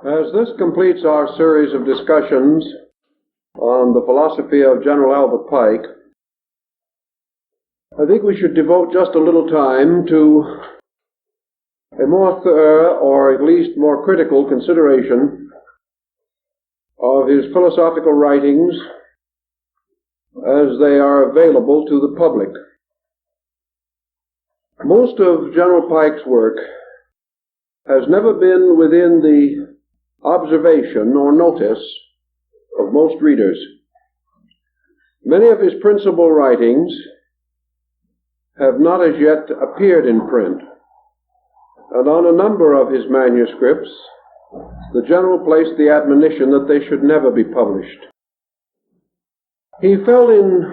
As this completes our series of discussions on the philosophy of General Albert Pike, I think we should devote just a little time to a more thorough, or at least more critical consideration of his philosophical writings as they are available to the public. Most of General Pike's work has never been within the observation or notice of most readers. Many of his principal writings have not as yet appeared in print, and on a number of his manuscripts the General placed the admonition that they should never be published. He felt in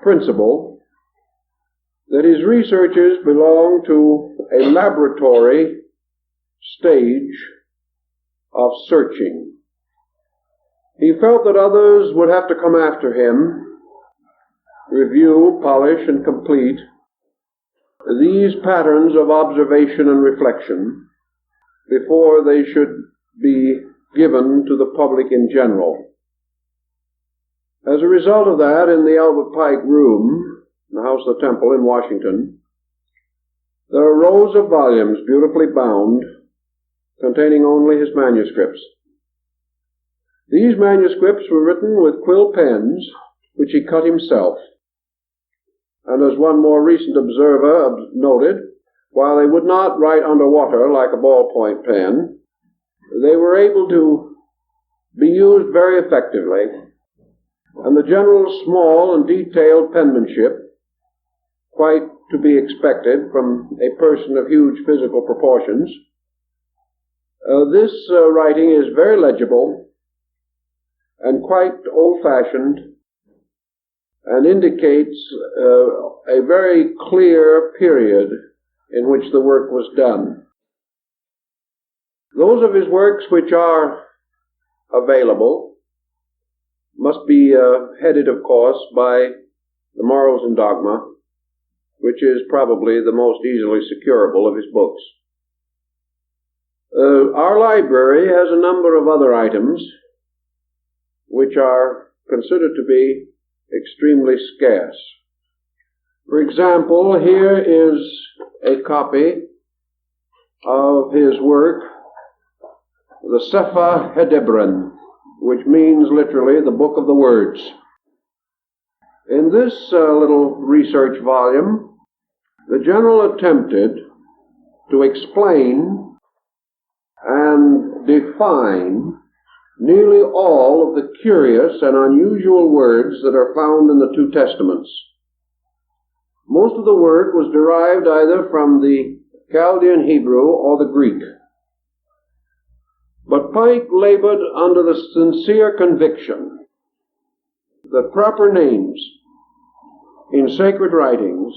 principle that his researches belong to a laboratory stage of searching. He felt that others would have to come after him, review, polish, and complete these patterns of observation and reflection before they should be given to the public in general. As a result of that, in the Albert Pike room, the House of the Temple in Washington, there are rows of volumes beautifully bound containing only his manuscripts. These manuscripts were written with quill pens, which he cut himself. And as one more recent observer noted, while they would not write underwater like a ballpoint pen, they were able to be used very effectively, and the General's small and detailed penmanship, quite to be expected from a person of huge physical proportions, this writing is very legible and quite old-fashioned and indicates a very clear period in which the work was done. Those of his works which are available must be headed, of course, by the Morals and Dogma, which is probably the most easily securable of his books. Our library has a number of other items which are considered to be extremely scarce. For example, here is a copy of his work, the Sefer Hedebron, which means literally the Book of the Words. In this little research volume, the General attempted to explain and define nearly all of the curious and unusual words that are found in the two Testaments. Most of the work was derived either from the Chaldean Hebrew or the Greek. But Pike labored under the sincere conviction that proper names in sacred writings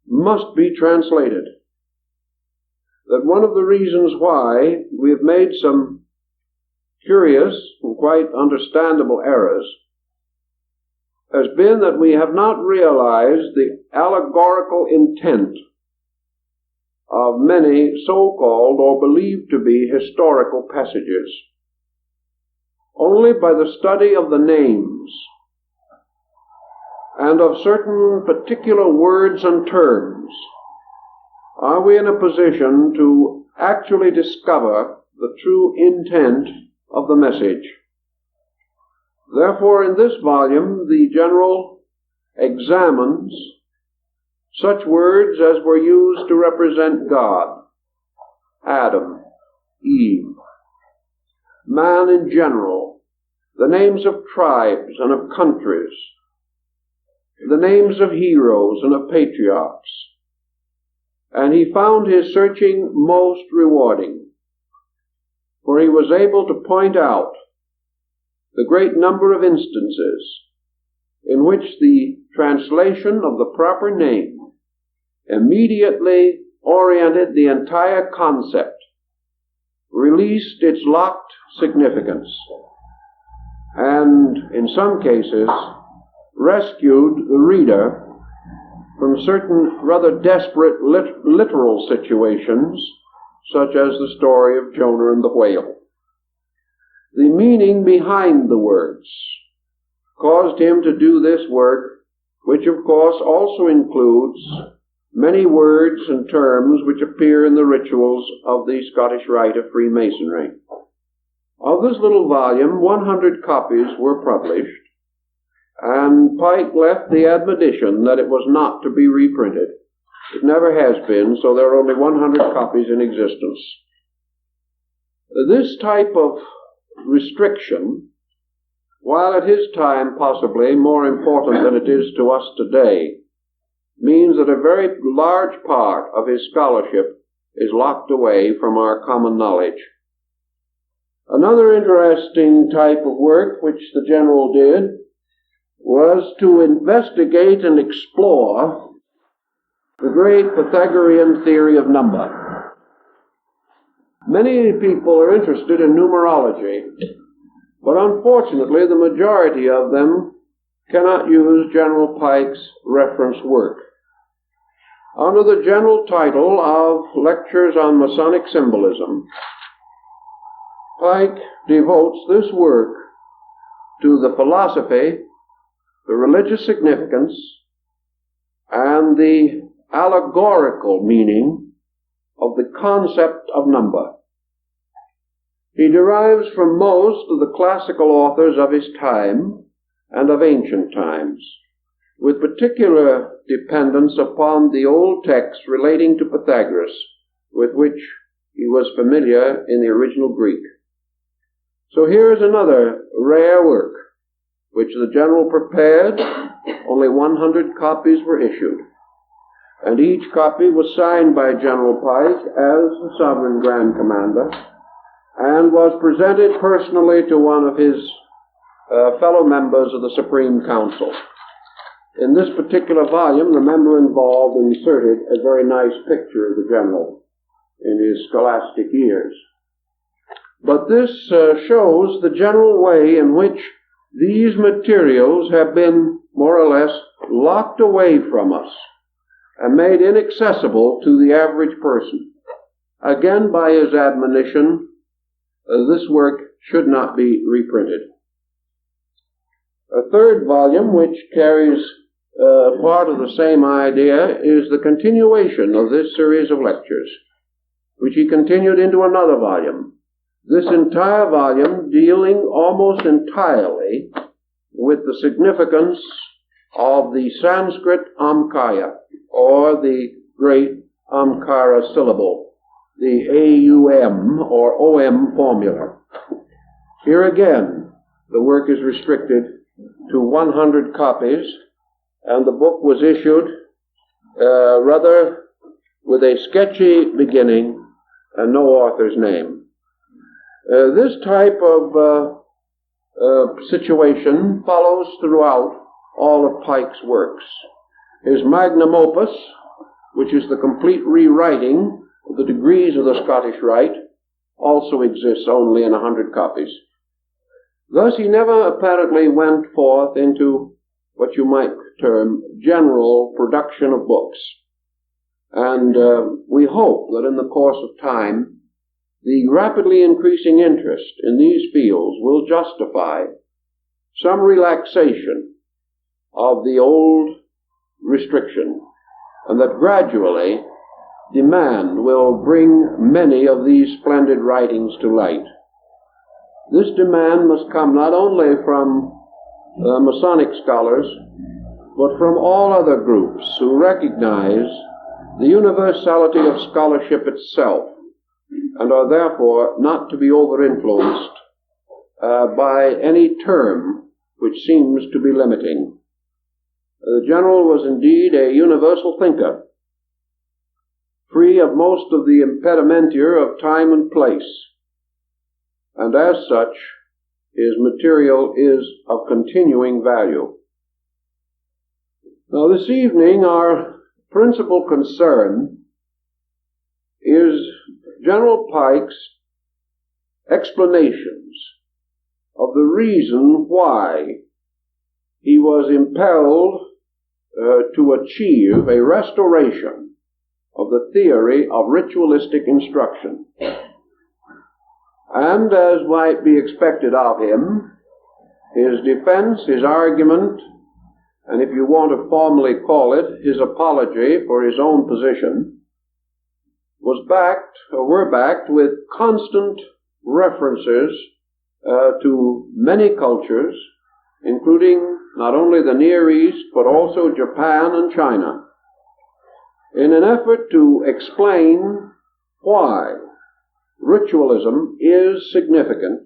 must be translated. That one of the reasons why we have made some curious and quite understandable errors has been that we have not realized the allegorical intent of many so-called or believed to be historical passages. Only by the study of the names and of certain particular words and terms are we in a position to actually discover the true intent of the message. Therefore, in this volume, the General examines such words as were used to represent God, Adam, Eve, man in general, the names of tribes and of countries, the names of heroes and of patriarchs. And he found his searching most rewarding, for he was able to point out the great number of instances in which the translation of the proper name immediately oriented the entire concept, released its locked significance, and in some cases rescued the reader from certain rather desperate literal situations such as the story of Jonah and the whale. The meaning behind the words caused him to do this work, which of course also includes many words and terms which appear in the rituals of the Scottish Rite of Freemasonry. Of this little volume, 100 copies were published, and Pike left the admonition that it was not to be reprinted. It never has been, so there are only 100 copies in existence. This type of restriction, while at his time possibly more important than it is to us today, means that a very large part of his scholarship is locked away from our common knowledge. Another interesting type of work which the general did was to investigate and explore the great Pythagorean theory of number. Many people are interested in numerology, but unfortunately the majority of them cannot use General Pike's reference work. Under the general title of Lectures on Masonic Symbolism, Pike devotes this work to the philosophy, the religious significance, and the allegorical meaning of the concept of number. He derives from most of the classical authors of his time and of ancient times, with particular dependence upon the old texts relating to Pythagoras, with which he was familiar in the original Greek. So here is another rare work, which the general prepared. Only 100 copies were issued, and each copy was signed by General Pike as the Sovereign Grand Commander, and was presented personally to one of his fellow members of the Supreme Council. In this particular volume, the member involved inserted a very nice picture of the general in his scholastic years. But this shows the general way in which these materials have been more or less locked away from us and made inaccessible to the average person. Again, by his admonition, this work should not be reprinted. A third volume, which carries part of the same idea, is the continuation of this series of lectures, which he continued into another volume. This entire volume dealing almost entirely with the significance of the Sanskrit Amkaya, or the great Amkara syllable, the AUM or OM formula. Here again, the work is restricted to 100 copies, and the book was issued rather with a sketchy beginning and no author's name. This type of situation follows throughout all of Pike's works. His magnum opus, which is the complete rewriting of the degrees of the Scottish Rite, also exists only in 100 copies. Thus he never apparently went forth into what you might term general production of books. And we hope that in the course of time, the rapidly increasing interest in these fields will justify some relaxation of the old restriction, and that gradually demand will bring many of these splendid writings to light. This demand must come not only from Masonic scholars, but from all other groups who recognize the universality of scholarship itself, and are therefore not to be over-influenced by any term which seems to be limiting. The general was indeed a universal thinker, free of most of the impedimenta of time and place, and as such, his material is of continuing value. Now, this evening, our principal concern is General Pike's explanations of the reason why he was impelled to achieve a restoration of the theory of ritualistic instruction. And, as might be expected of him, his defense, his argument, and if you want to formally call it, his apology for his own position, were backed with constant references to many cultures, including not only the Near East, but also Japan and China, in an effort to explain why ritualism is significant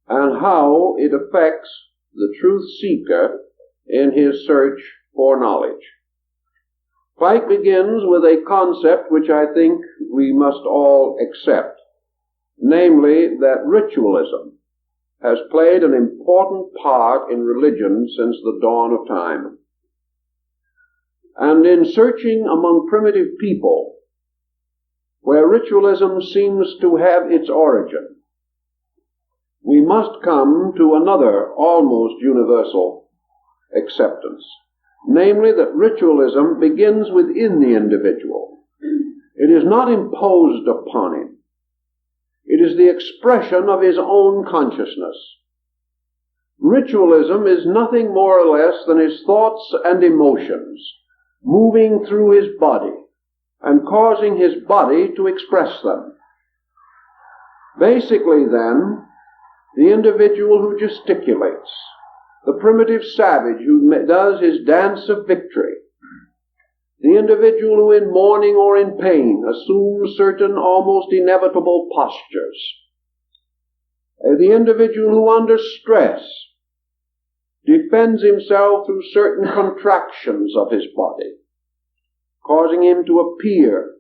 and how it affects the truth seeker in his search for knowledge. Pike begins with a concept which I think we must all accept, namely that ritualism has played an important part in religion since the dawn of time. And in searching among primitive people, where ritualism seems to have its origin, we must come to another almost universal acceptance, namely that ritualism begins within the individual. It is not imposed upon him. It is the expression of his own consciousness. Ritualism is nothing more or less than his thoughts and emotions moving through his body and causing his body to express them. Basically, then, the individual who gesticulates, the primitive savage who does his dance of victory, the individual who in mourning or in pain assumes certain almost inevitable postures, the individual who under stress defends himself through certain contractions of his body, causing him to appear,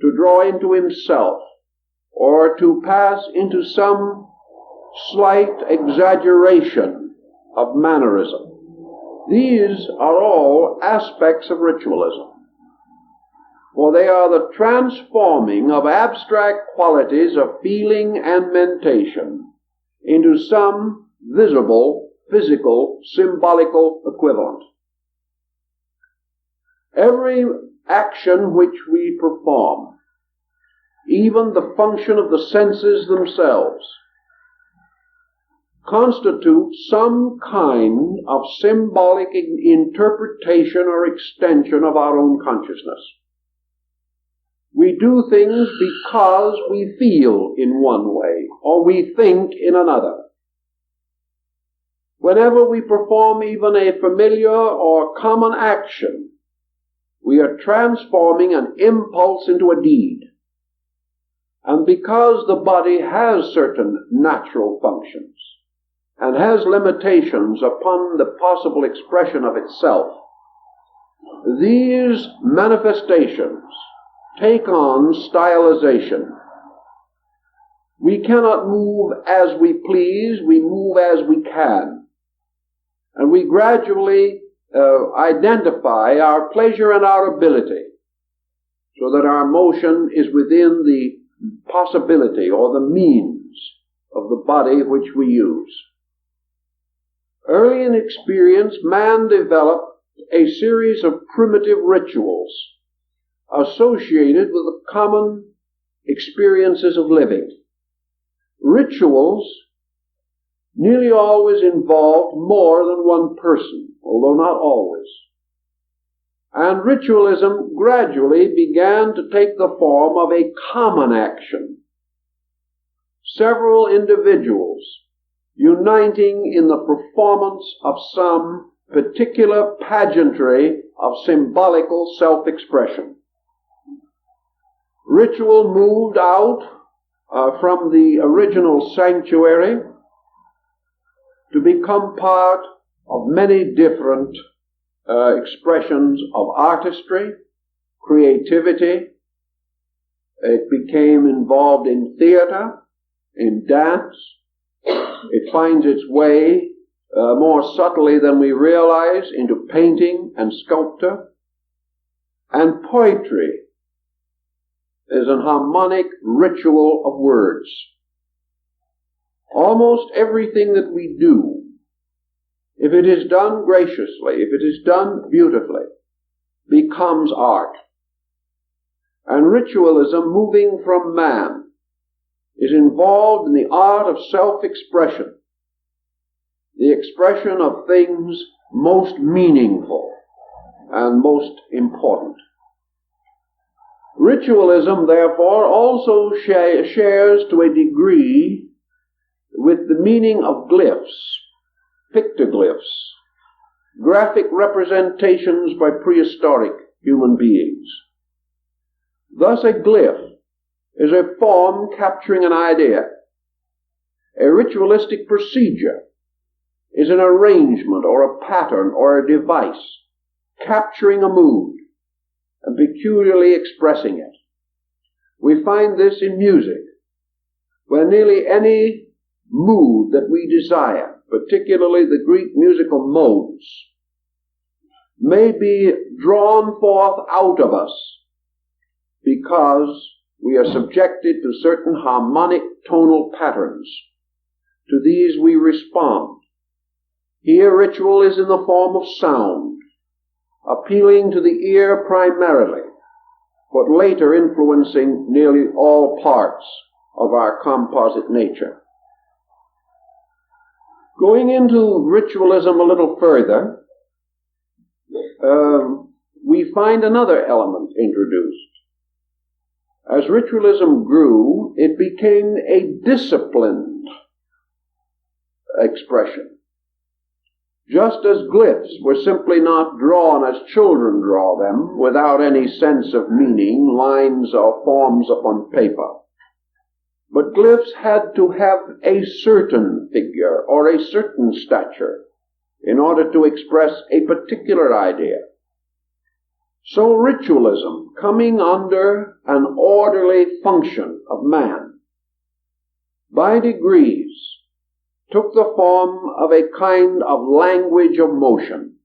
to draw into himself, or to pass into some slight exaggeration of mannerism. These are all aspects of ritualism, for they are the transforming of abstract qualities of feeling and mentation into some visible, physical, symbolical equivalent. Every action which we perform, even the function of the senses themselves, constitutes some kind of symbolic interpretation or extension of our own consciousness. We do things because we feel in one way, or we think in another. Whenever we perform even a familiar or common action, we are transforming an impulse into a deed. And because the body has certain natural functions, and has limitations upon the possible expression of itself, these manifestations take on stylization. We cannot move as we please, we move as we can. And we gradually identify our pleasure and our ability, so that our motion is within the possibility or the means of the body which we use. Early in experience, man developed a series of primitive rituals associated with the common experiences of living. Rituals nearly always involved more than one person, although not always. And ritualism gradually began to take the form of a common action. Several individuals uniting in the performance of some particular pageantry of symbolical self-expression. Ritual moved out from the original sanctuary to become part of many different expressions of artistry, creativity. It became involved in theater, in dance. It finds its way more subtly than we realize into painting and sculpture. And poetry is an harmonic ritual of words. Almost everything that we do, if it is done graciously, if it is done beautifully, becomes art. and ritualism, moving from man, is involved in the art of self-expression, the expression of things most meaningful and most important. Ritualism, therefore, also shares to a degree with the meaning of glyphs, pictoglyphs, graphic representations by prehistoric human beings. Thus, a glyph is a form capturing an idea. A ritualistic procedure is an arrangement or a pattern or a device capturing a mood and peculiarly expressing it. We find this in music, where nearly any mood that we desire, particularly the Greek musical modes, may be drawn forth out of us because we are subjected to certain harmonic tonal patterns. To these we respond. Here ritual is in the form of sound, appealing to the ear primarily, but later influencing nearly all parts of our composite nature. Going into ritualism a little further, we find another element introduced. As ritualism grew, it became a disciplined expression. Just as glyphs were simply not drawn as children draw them, without any sense of meaning, lines or forms upon paper. But glyphs had to have a certain figure or a certain stature in order to express a particular idea. So ritualism, coming under an orderly function of man, by degrees took the form of a kind of language of motion.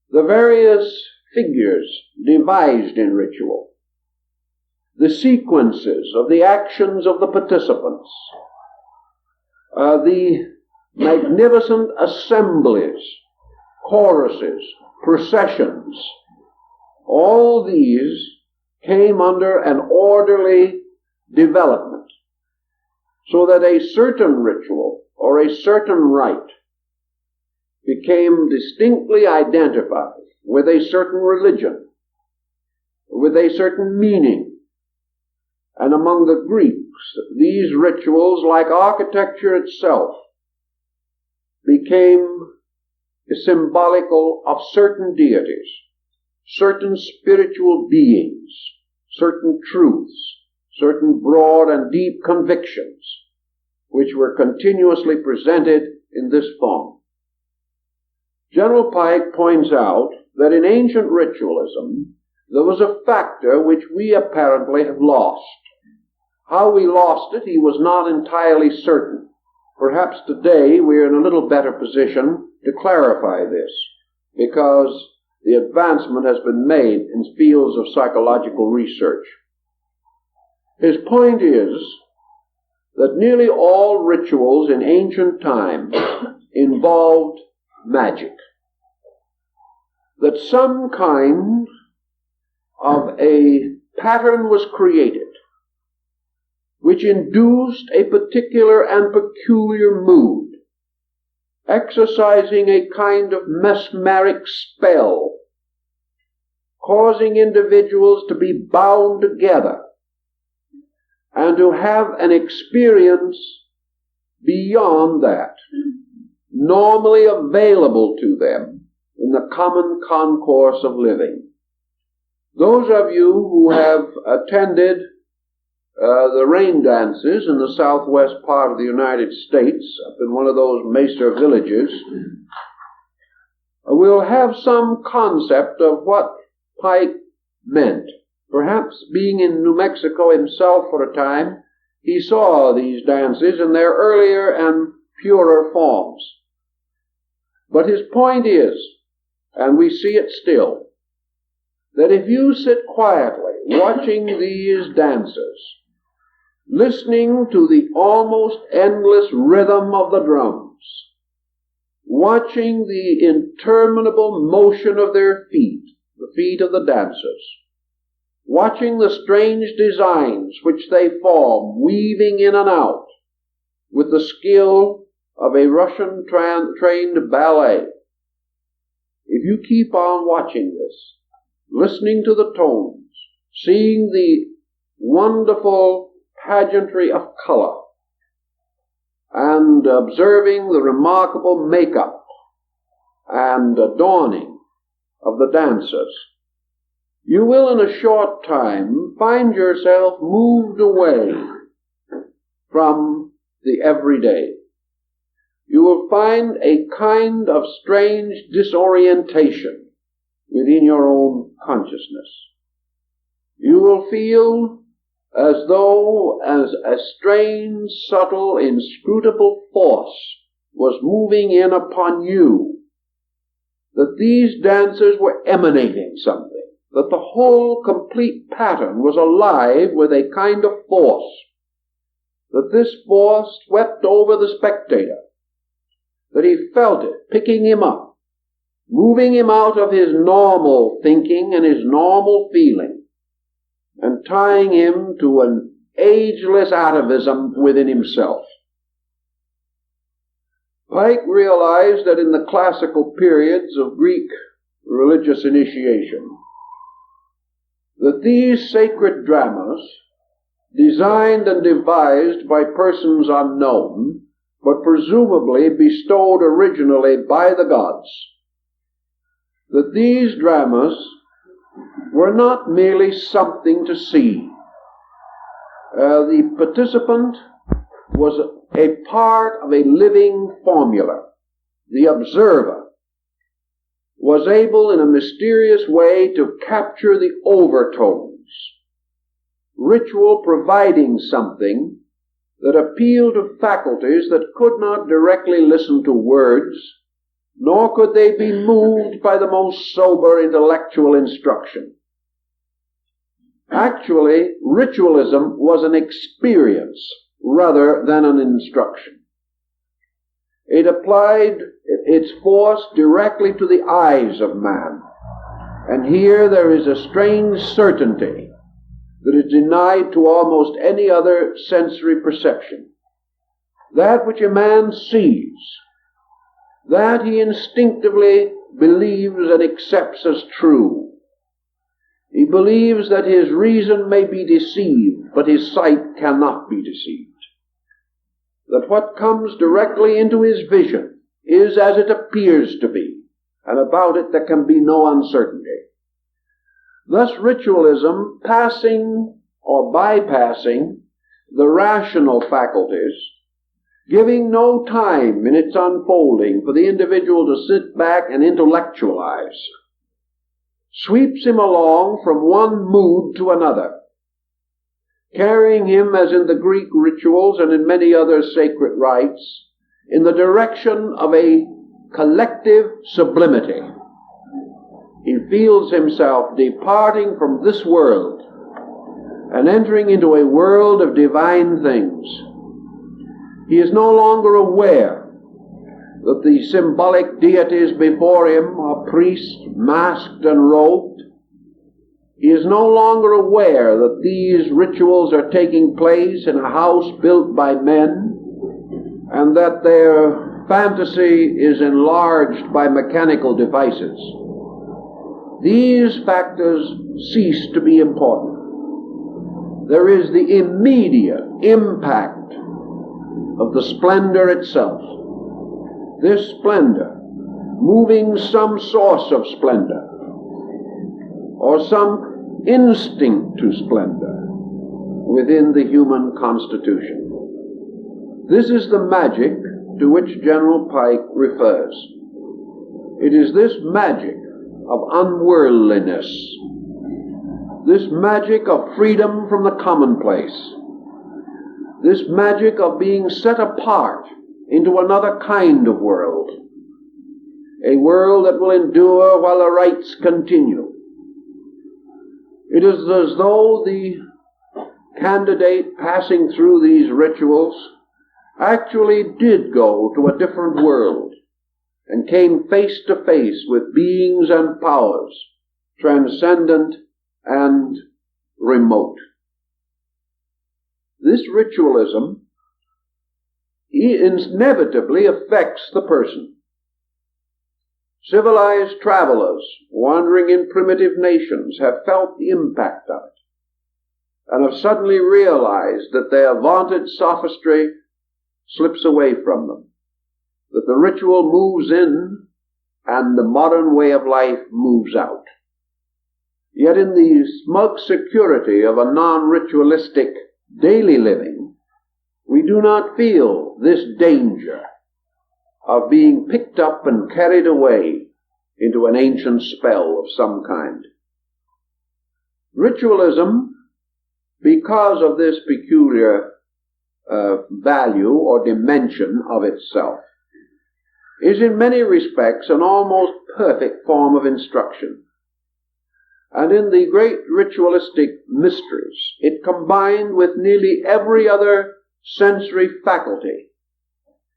The various figures devised in ritual, the sequences of the actions of the participants, the magnificent assemblies, choruses, processions, all these came under an orderly development, so that a certain ritual or a certain rite became distinctly identified with a certain religion, with a certain meaning. And among the Greeks, these rituals, like architecture itself, became symbolical of certain deities, certain spiritual beings, certain truths, certain broad and deep convictions, which were continuously presented in this form. General Pike points out that in ancient ritualism, there was a factor which we apparently have lost. How we lost it, he was not entirely certain. Perhaps today we are in a little better position to clarify this, because the advancement has been made in fields of psychological research. His point is that nearly all rituals in ancient times involved magic. That some kind of a pattern was created which induced a particular and peculiar mood, exercising a kind of mesmeric spell, causing individuals to be bound together and to have an experience beyond that, normally available to them in the common concourse of living. Those of you who have attended the rain dances in the southwest part of the United States, up in one of those mesa villages, will have some concept of what Pike meant. Perhaps being in New Mexico himself for a time, he saw these dances in their earlier and purer forms. But his point is, and we see it still, that if you sit quietly watching these dances, listening to the almost endless rhythm of the drums, watching the interminable motion of their feet, the feet of the dancers, watching the strange designs which they form, weaving in and out with the skill of a Russian trained ballet. If you keep on watching this, listening to the tones, seeing the wonderful pageantry of color, and observing the remarkable makeup and adorning of the dancers, you will in a short time find yourself moved away from the everyday. You will find a kind of strange disorientation within your own consciousness. You will feel as though a strange, subtle, inscrutable force was moving in upon you, that these dancers were emanating something, that the whole complete pattern was alive with a kind of force, that this force swept over the spectator, that he felt it picking him up, moving him out of his normal thinking and his normal feeling, and tying him to an ageless atavism within himself. Pike realized that in the classical periods of Greek religious initiation, that these sacred dramas, designed and devised by persons unknown, but presumably bestowed originally by the gods, that these dramas were not merely something to see. The participant was a part of a living formula. The observer was able in a mysterious way to capture the overtones, ritual providing something that appealed to faculties that could not directly listen to words, nor could they be moved by the most sober intellectual instruction. Actually, ritualism was an experience rather than an instruction. It applied its force directly to the eyes of man. And here there is a strange certainty that is denied to almost any other sensory perception. That which a man sees, that he instinctively believes and accepts as true. He believes that his reason may be deceived, but his sight cannot be deceived. That what comes directly into his vision is as it appears to be, and about it there can be no uncertainty. Thus ritualism, passing or bypassing the rational faculties, giving no time in its unfolding for the individual to sit back and intellectualize, sweeps him along from one mood to another, carrying him, as in the Greek rituals and in many other sacred rites, in the direction of a collective sublimity. He feels himself departing from this world and entering into a world of divine things. He is no longer aware that the symbolic deities before him are priests masked and robed. He is no longer aware that these rituals are taking place in a house built by men, and that their fantasy is enlarged by mechanical devices. These factors cease to be important. There is the immediate impact of the splendor itself. This splendor, moving some source of splendor, or some instinct to splendor within the human constitution. This is the magic to which General Pike refers. It is this magic of unworldliness, this magic of freedom from the commonplace, this magic of being set apart into another kind of world, a world that will endure while the rites continue. It is as though the candidate passing through these rituals actually did go to a different world and came face to face with beings and powers transcendent and remote. This ritualism inevitably affects the person. Civilized travelers wandering in primitive nations have felt the impact of it and have suddenly realized that their vaunted sophistry slips away from them, that the ritual moves in and the modern way of life moves out. Yet in the smug security of a non-ritualistic daily living, we do not feel this danger of being picked up and carried away into an ancient spell of some kind. Ritualism, because of this peculiar value or dimension of itself, is in many respects an almost perfect form of instruction. And in the great ritualistic mysteries, it combined with nearly every other sensory faculty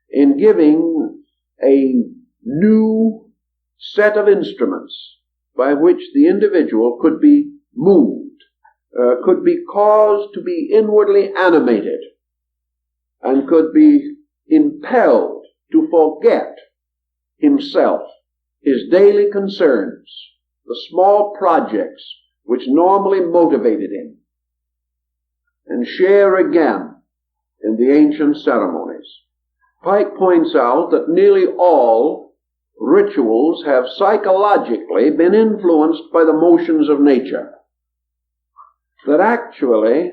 in giving a new set of instruments by which the individual could be moved, could be caused to be inwardly animated, and could be impelled to forget himself, his daily concerns, the small projects which normally motivated him, and share again in the ancient ceremonies. Pike points out that nearly all rituals have psychologically been influenced by the motions of nature. That actually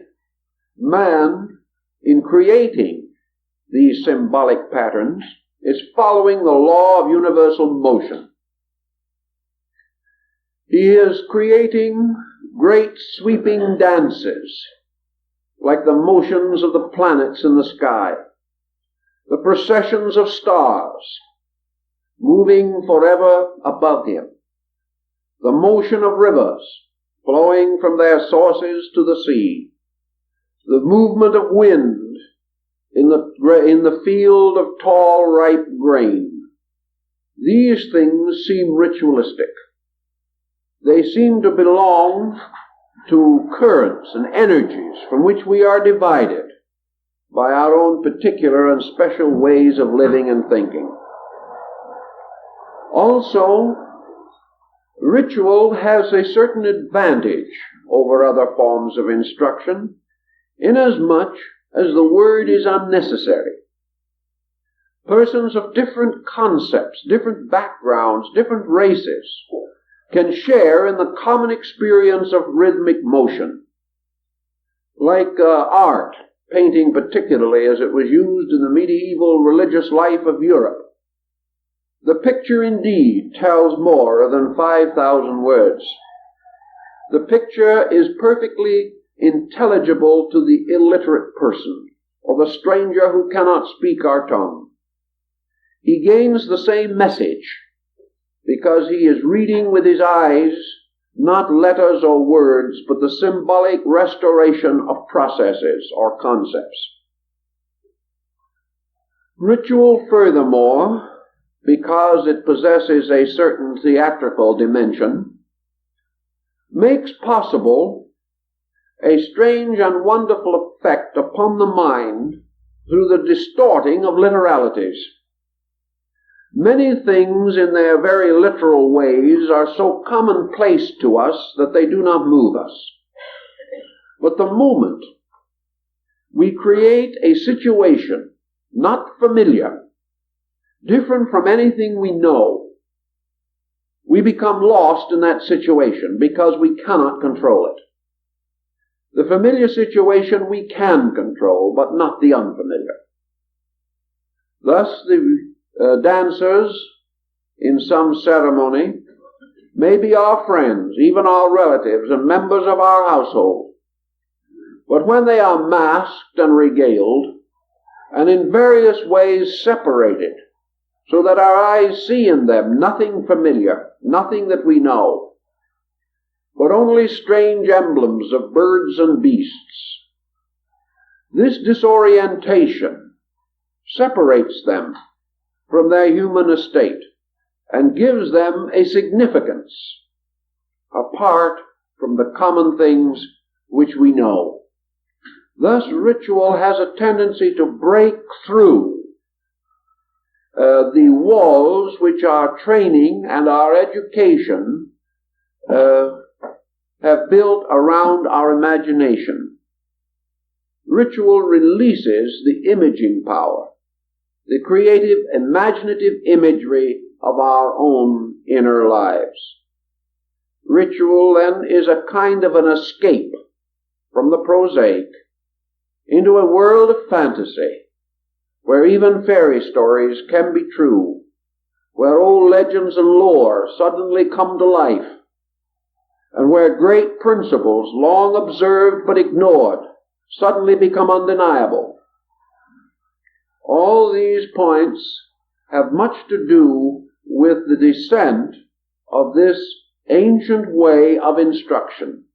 man, in creating these symbolic patterns, is following the law of universal motion. He is creating great sweeping dances, like the motions of the planets in the sky, the processions of stars moving forever above him, the motion of rivers flowing from their sources to the sea, the movement of wind in the field of tall, ripe grain. These things seem ritualistic. They seem to belong to currents and energies from which we are divided by our own particular and special ways of living and thinking. Also, ritual has a certain advantage over other forms of instruction, inasmuch as the word is unnecessary. Persons of different concepts, different backgrounds, different races can share in the common experience of rhythmic motion. Like art, painting particularly as it was used in the medieval religious life of Europe. The picture indeed tells more than 5,000 words. The picture is perfectly intelligible to the illiterate person or the stranger who cannot speak our tongue. He gains the same message because he is reading with his eyes not letters or words, but the symbolic restoration of processes or concepts. Ritual, furthermore, because it possesses a certain theatrical dimension, makes possible a strange and wonderful effect upon the mind through the distorting of literalities. Many things in their very literal ways are so commonplace to us that they do not move us. But the moment we create a situation not familiar, different from anything we know, we become lost in that situation because we cannot control it. The familiar situation we can control, but not the unfamiliar. Thus, the dancers in some ceremony may be our friends, even our relatives and members of our household. But when they are masked and regaled, and in various ways separated, so that our eyes see in them nothing familiar, nothing that we know, but only strange emblems of birds and beasts, this disorientation separates them from their human estate and gives them a significance apart from the common things which we know. Thus, ritual has a tendency to break through the walls which our training and our education have built around our imagination. Ritual releases the imaging power, the creative, imaginative imagery of our own inner lives. Ritual, then, is a kind of an escape from the prosaic into a world of fantasy, where even fairy stories can be true, where old legends and lore suddenly come to life, and where great principles, long observed but ignored, suddenly become undeniable. All these points have much to do with the descent of this ancient way of instruction.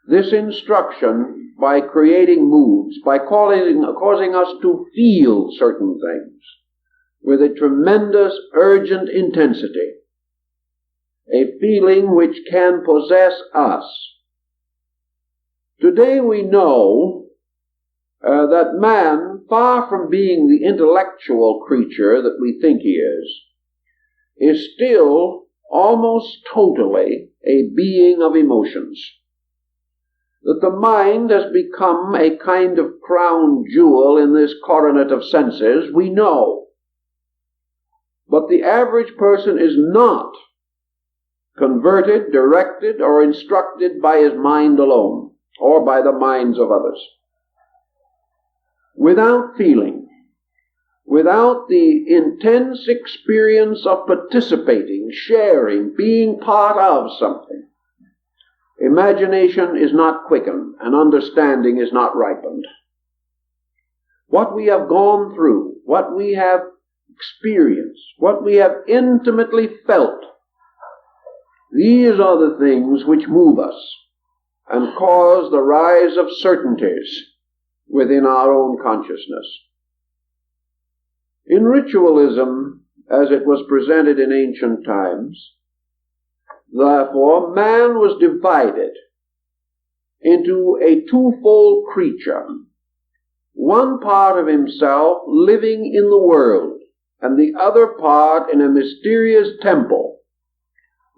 This instruction, by creating moods, by causing us to feel certain things with a tremendous urgent intensity, a feeling which can possess us. Today we know that man, far from being the intellectual creature that we think he is still almost totally a being of emotions. That the mind has become a kind of crown jewel in this coronet of senses, we know. But the average person is not converted, directed, or instructed by his mind alone, or by the minds of others. Without feeling, without the intense experience of participating, sharing, being part of something, imagination is not quickened and understanding is not ripened. What we have gone through, what we have experienced, what we have intimately felt, these are the things which move us and cause the rise of certainties within our own consciousness. In ritualism, as it was presented in ancient times, therefore, man was divided into a twofold creature, one part of himself living in the world, and the other part in a mysterious temple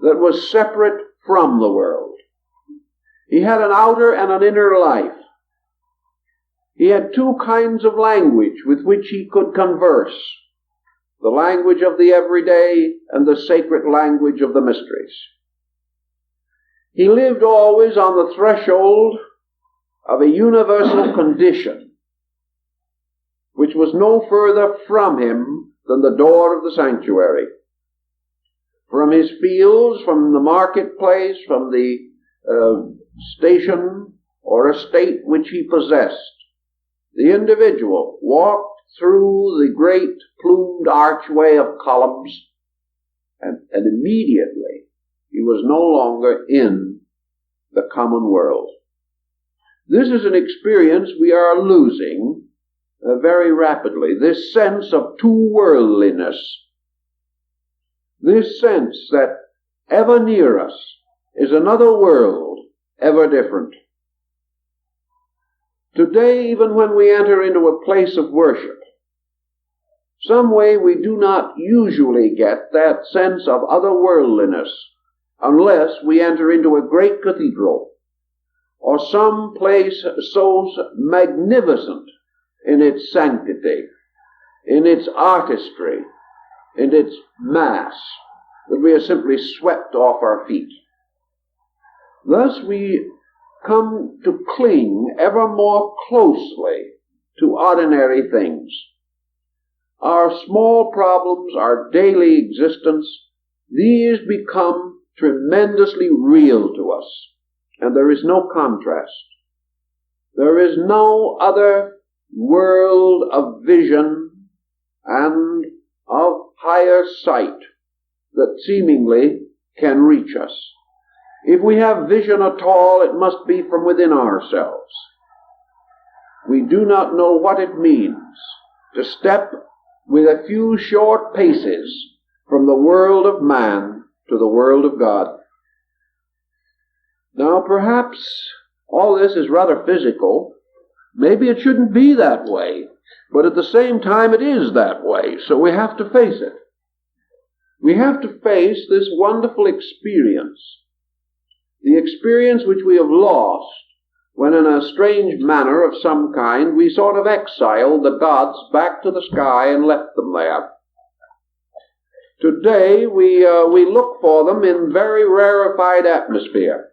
that was separate from the world. He had an outer and an inner life. He had two kinds of language with which he could converse, the language of the everyday and the sacred language of the mysteries. He lived always on the threshold of a universal condition, which was no further from him than the door of the sanctuary. From his fields, from the marketplace, from the station or estate which he possessed, the individual walked through the great plumed archway of columns, and immediately he was no longer in the common world. This is an experience we are losing very rapidly, this sense of two-worldliness, this sense that ever near us is another world, ever different. Today, even when we enter into a place of worship, some way we do not usually get that sense of otherworldliness unless we enter into a great cathedral or some place so magnificent in its sanctity, in its artistry, in its mass, that we are simply swept off our feet. Thus we come to cling ever more closely to ordinary things. Our small problems, our daily existence, these become tremendously real to us, and there is no contrast. There is no other world of vision and of higher sight that seemingly can reach us. If we have vision at all, it must be from within ourselves. We do not know what it means to step with a few short paces from the world of man to the world of God. Now perhaps all this is rather physical. Maybe it shouldn't be that way, but at the same time it is that way, so we have to face it. We have to face this wonderful experience, the experience which we have lost when in a strange manner of some kind we sort of exiled the gods back to the sky and left them there. Today we look for them in very rarefied atmosphere.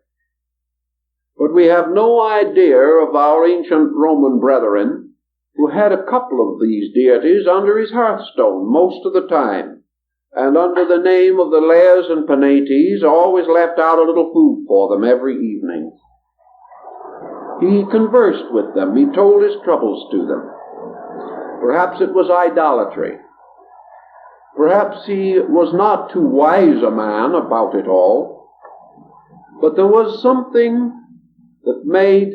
But we have no idea of our ancient Roman brethren who had a couple of these deities under his hearthstone most of the time, and under the name of the Lairs and Penates always left out a little food for them every evening. He conversed with them, he told his troubles to them. Perhaps it was idolatry. Perhaps he was not too wise a man about it all, but there was something that made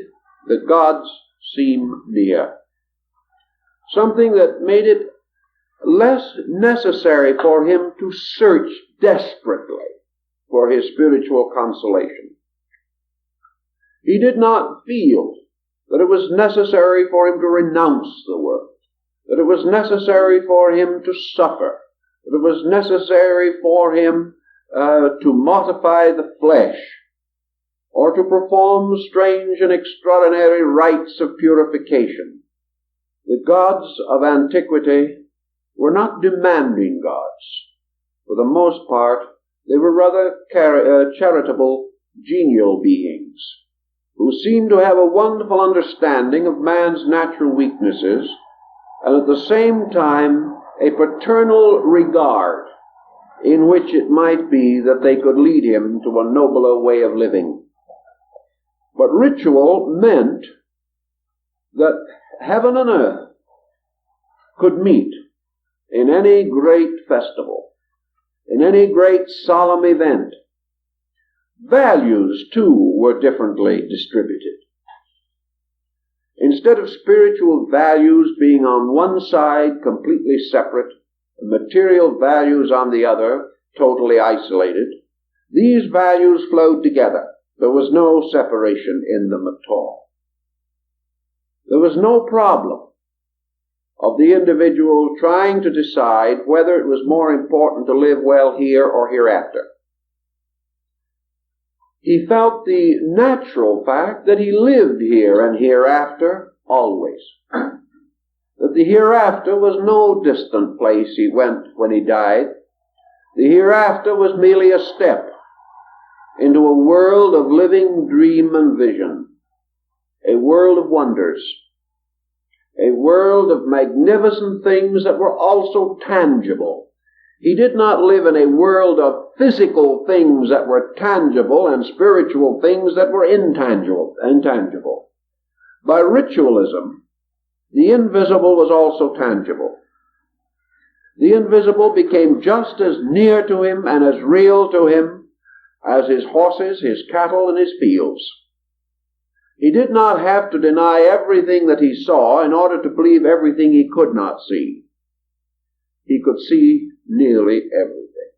the gods seem near. Something that made it less necessary for him to search desperately for his spiritual consolation. He did not feel that it was necessary for him to renounce the world, that it was necessary for him to suffer, that it was necessary for him to mortify the flesh, or to perform strange and extraordinary rites of purification. The gods of antiquity were not demanding gods. For the most part, they were rather charitable, genial beings, who seemed to have a wonderful understanding of man's natural weaknesses, and at the same time a paternal regard in which it might be that they could lead him to a nobler way of living. But ritual meant that heaven and earth could meet in any great festival, in any great solemn event. Values, too, were differently distributed. Instead of spiritual values being on one side completely separate, and material values on the other totally isolated, these values flowed together. There was no separation in them at all. There was no problem of the individual trying to decide whether it was more important to live well here or hereafter. He felt the natural fact that he lived here and hereafter always. That the hereafter was no distant place he went when he died. The hereafter was merely a step into a world of living dream and vision, a world of wonders, a world of magnificent things that were also tangible. He did not live in a world of physical things that were tangible and spiritual things that were intangible. By ritualism, the invisible was also tangible. The invisible became just as near to him and as real to him as his horses, his cattle, and his fields. He did not have to deny everything that he saw in order to believe everything he could not see. He could see nearly everything.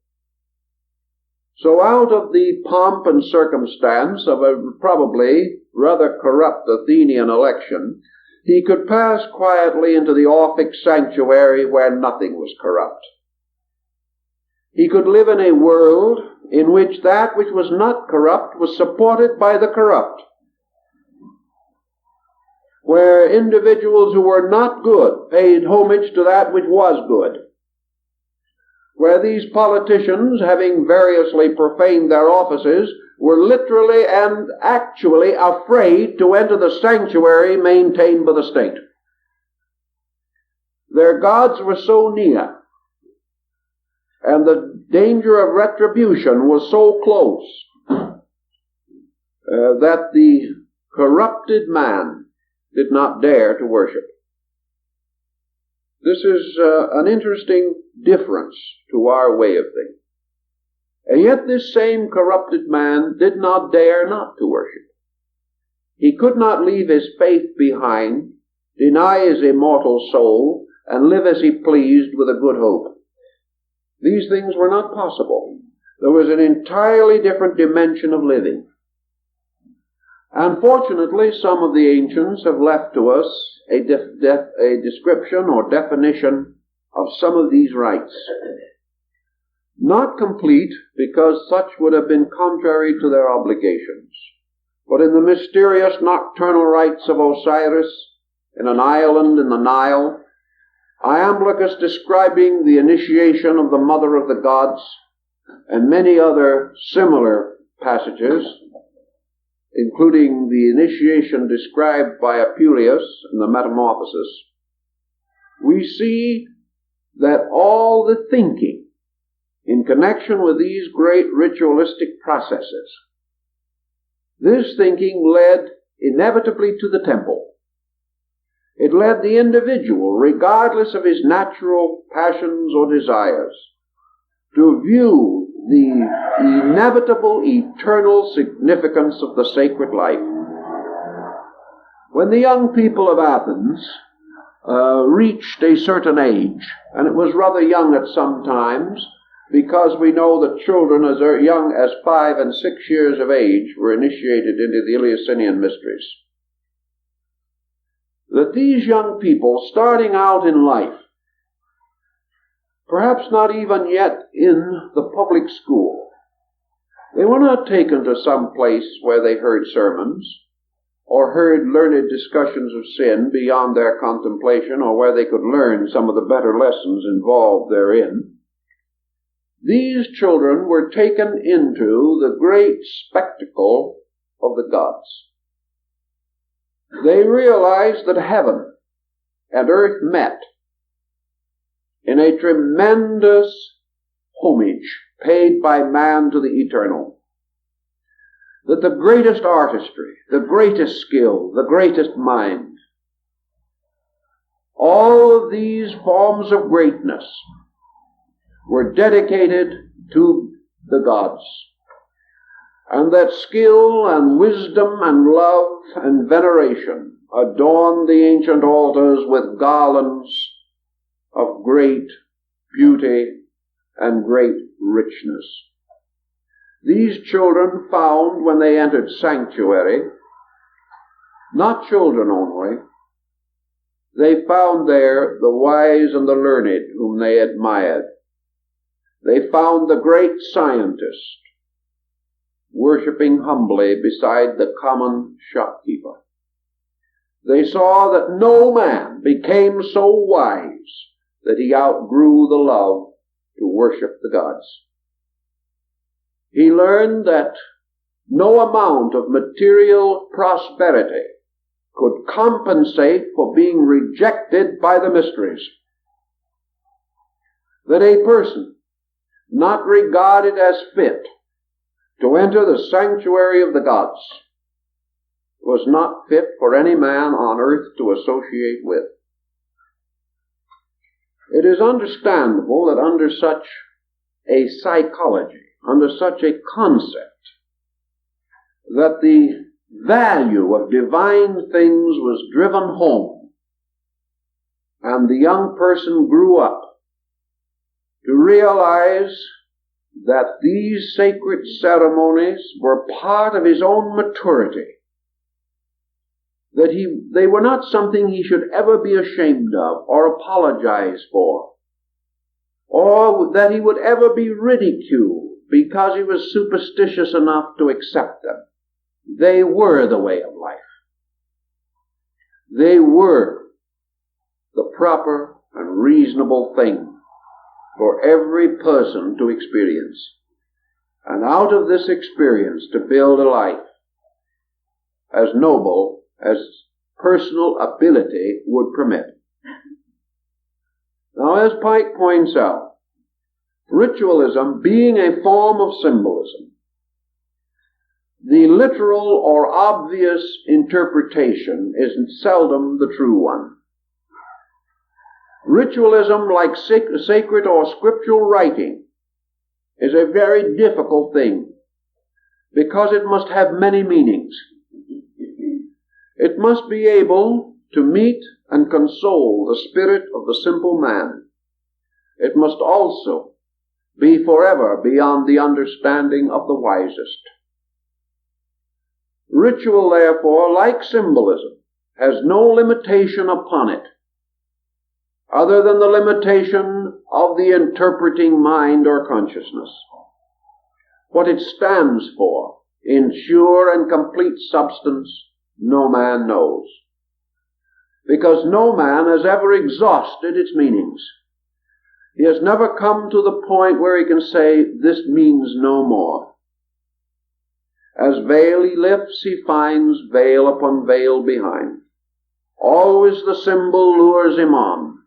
So out of the pomp and circumstance of a probably rather corrupt Athenian election, he could pass quietly into the Orphic sanctuary where nothing was corrupt. He could live in a world in which that which was not corrupt was supported by the corrupt, where individuals who were not good paid homage to that which was good, where these politicians, having variously profaned their offices, were literally and actually afraid to enter the sanctuary maintained by the state. Their gods were so near, and the danger of retribution was so close, that the corrupted man did not dare to worship. This is an interesting difference to our way of thinking. And yet this same corrupted man did not dare not to worship. He could not leave his faith behind, deny his immortal soul, and live as he pleased with a good hope. These things were not possible. There was an entirely different dimension of living. Unfortunately, some of the ancients have left to us a description or definition of some of these rites. Not complete, because such would have been contrary to their obligations, but in the mysterious nocturnal rites of Osiris in an island in the Nile, Iamblichus, describing the initiation of the Mother of the Gods, and many other similar passages, including the initiation described by Apuleius in the Metamorphosis, we see that all the thinking in connection with these great ritualistic processes, this thinking led inevitably to the temple. It led the individual, regardless of his natural passions or desires, to view the inevitable eternal significance of the sacred life. When the young people of Athens reached a certain age, and it was rather young at some times, because we know that children as young as 5 and 6 years of age were initiated into the Eleusinian mysteries, that these young people, starting out in life, perhaps not even yet in the public school, they were not taken to some place where they heard sermons or heard learned discussions of sin beyond their contemplation, or where they could learn some of the better lessons involved therein. These children were taken into the great spectacle of the gods. They realized that heaven and earth met in a tremendous homage paid by man to the eternal. That the greatest artistry, the greatest skill, the greatest mind, all of these forms of greatness were dedicated to the gods, and that skill and wisdom and love and veneration adorned the ancient altars with garlands of great beauty and great richness. These children found, when they entered sanctuary, not children only, they found there the wise and the learned whom they admired. They found the great scientist worshipping humbly beside the common shopkeeper. They saw that no man became so wise that he outgrew the love to worship the gods. He learned that no amount of material prosperity could compensate for being rejected by the mysteries. That a person not regarded as fit to enter the sanctuary of the gods was not fit for any man on earth to associate with. It is understandable that under such a psychology, under such a concept, that the value of divine things was driven home, and the young person grew up to realize that these sacred ceremonies were part of his own maturity, that they were not something he should ever be ashamed of or apologize for, or that he would ever be ridiculed because he was superstitious enough to accept them. They were the way of life. They were the proper and reasonable thing for every person to experience, and out of this experience to build a life as noble as personal ability would permit. Now, as Pike points out, ritualism being a form of symbolism, the literal or obvious interpretation is seldom the true one. Ritualism, like sacred or scriptural writing, is a very difficult thing because it must have many meanings. It must be able to meet and console the spirit of the simple man. It must also be forever beyond the understanding of the wisest. Ritual, therefore, like symbolism, has no limitation upon it, other than the limitation of the interpreting mind or consciousness. What it stands for, in sure and complete substance, no man knows, because no man has ever exhausted its meanings. He has never come to the point where he can say, this means no more. As veil he lifts, he finds veil upon veil behind. Always the symbol lures him on.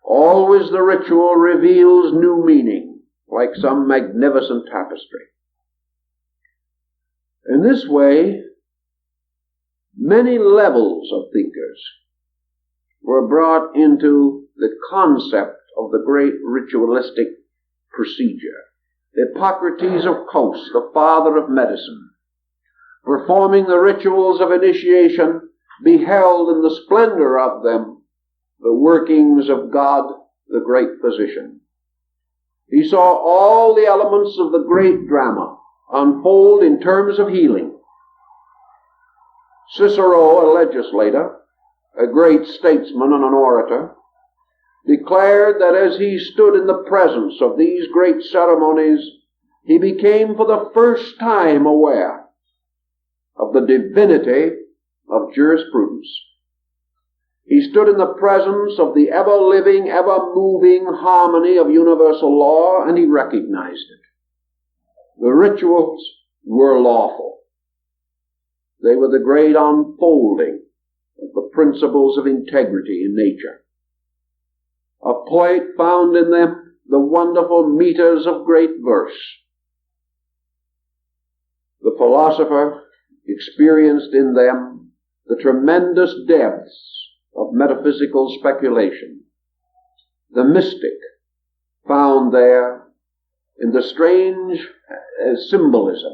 Always the ritual reveals new meaning, like some magnificent tapestry. In this way, many levels of thinkers were brought into the concept of the great ritualistic procedure. Hippocrates of Kos, the father of medicine, performing the rituals of initiation, beheld in the splendor of them the workings of God, the great physician. He saw all the elements of the great drama unfold in terms of healing. Cicero, a legislator, a great statesman and an orator, declared that as he stood in the presence of these great ceremonies, he became for the first time aware of the divinity of jurisprudence. He stood in the presence of the ever-living, ever-moving harmony of universal law, and he recognized it. The rituals were lawful. They were the great unfolding of the principles of integrity in nature. A poet found in them the wonderful meters of great verse. The philosopher experienced in them the tremendous depths of metaphysical speculation. The mystic found there in the strange symbolism,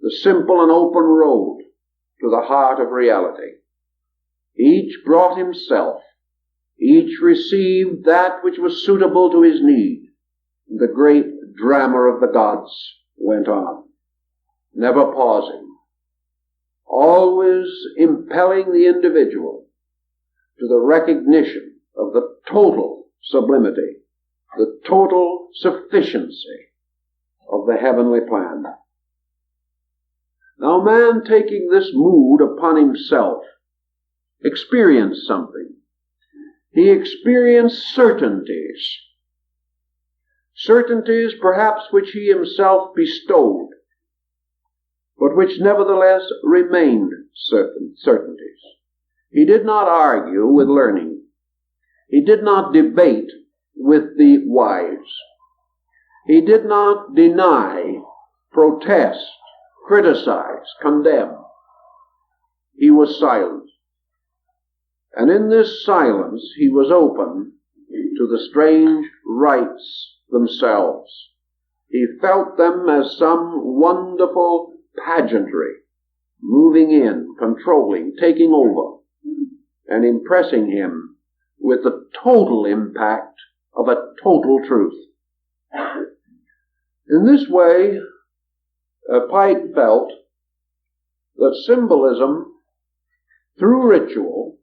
the simple and open road to the heart of reality. Each brought himself. Each received that which was suitable to his need. The great drama of the gods went on, never pausing, always impelling the individual to the recognition of the total sublimity, the total sufficiency of the heavenly plan. Now, man, taking this mood upon himself, experienced something. He experienced certainties. Certainties perhaps which he himself bestowed, but which nevertheless remained certainties. He did not argue with learning. He did not debate with the wise. He did not deny, protest, criticize, condemn. He was silent. And in this silence he was open to the strange rites themselves. He felt them as some wonderful pageantry, moving in, controlling, taking over, and impressing him with the total impact of a total truth. In this way, Pike felt that symbolism, through ritual,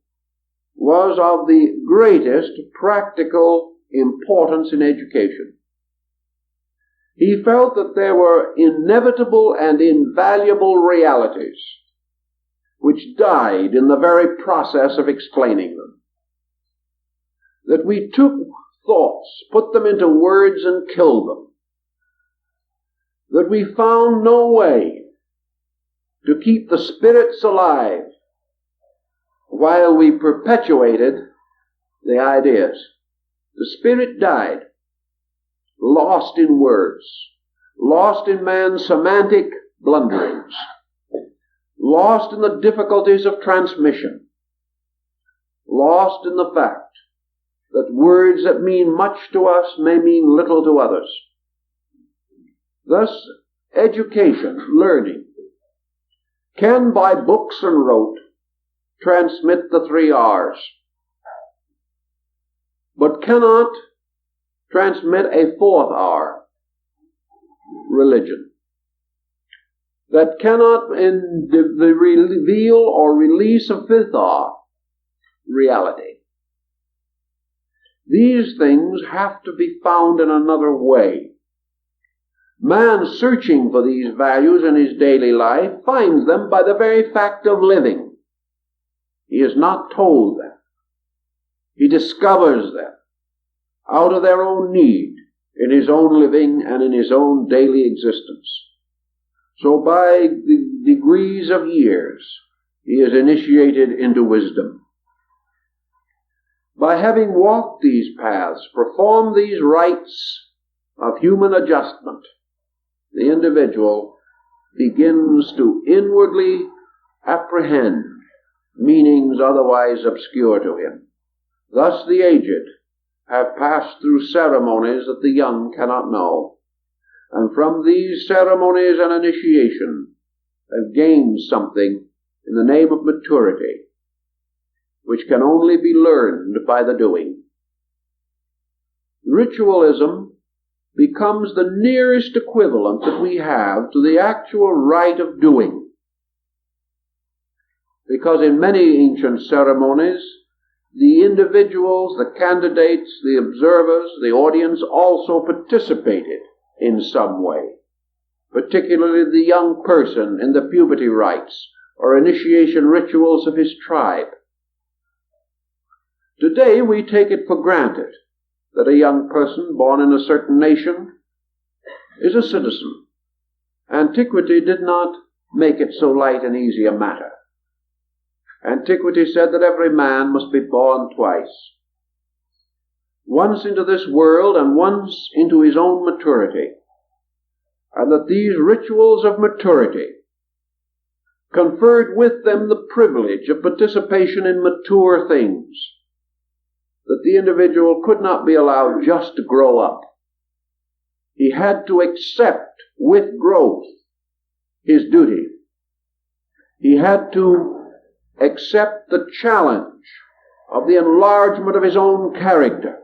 was of the greatest practical importance in education. He felt that there were inevitable and invaluable realities which died in the very process of explaining them. That we took thoughts, put them into words and killed them. That we found no way to keep the spirits alive while we perpetuated the ideas. The spirit died, lost in words, lost in man's semantic blunderings, lost in the difficulties of transmission, lost in the fact that words that mean much to us may mean little to others. Thus, education, learning, can by books and rote transmit the 3 R's, but cannot transmit a 4th R, religion. that cannot in the reveal or release of Fithah reality. These things have to be found in another way. Man searching for these values in his daily life finds them by the very fact of living. He is not told them. He discovers them out of their own need in his own living and in his own daily existence. So by the degrees of years, he is initiated into wisdom. By having walked these paths, performed these rites of human adjustment, the individual begins to inwardly apprehend meanings otherwise obscure to him. Thus the aged have passed through ceremonies that the young cannot know, and from these ceremonies and initiation have gained something in the name of maturity, which can only be learned by the doing. Ritualism becomes the nearest equivalent that we have to the actual rite of doing, because in many ancient ceremonies, the individuals, the candidates, the observers, the audience also participated in some way, particularly the young person in the puberty rites or initiation rituals of his tribe. Today we take it for granted that a young person born in a certain nation is a citizen. Antiquity did not make it so light and easy a matter. Antiquity said that every man must be born twice, once into this world and once into his own maturity, and that these rituals of maturity conferred with them the privilege of participation in mature things, that the individual could not be allowed just to grow up. He had to accept with growth his duty. He had to accept the challenge of the enlargement of his own character.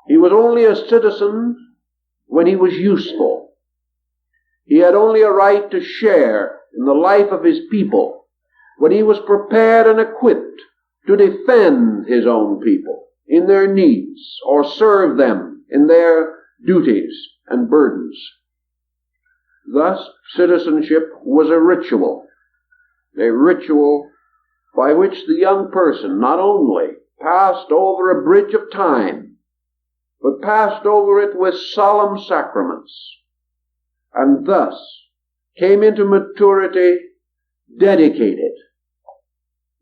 He was only a citizen when he was useful. He had only a right to share in the life of his people when he was prepared and equipped to defend his own people in their needs or serve them in their duties and burdens. Thus, citizenship was a ritual by which the young person not only passed over a bridge of time, but passed over it with solemn sacraments, and thus came into maturity dedicated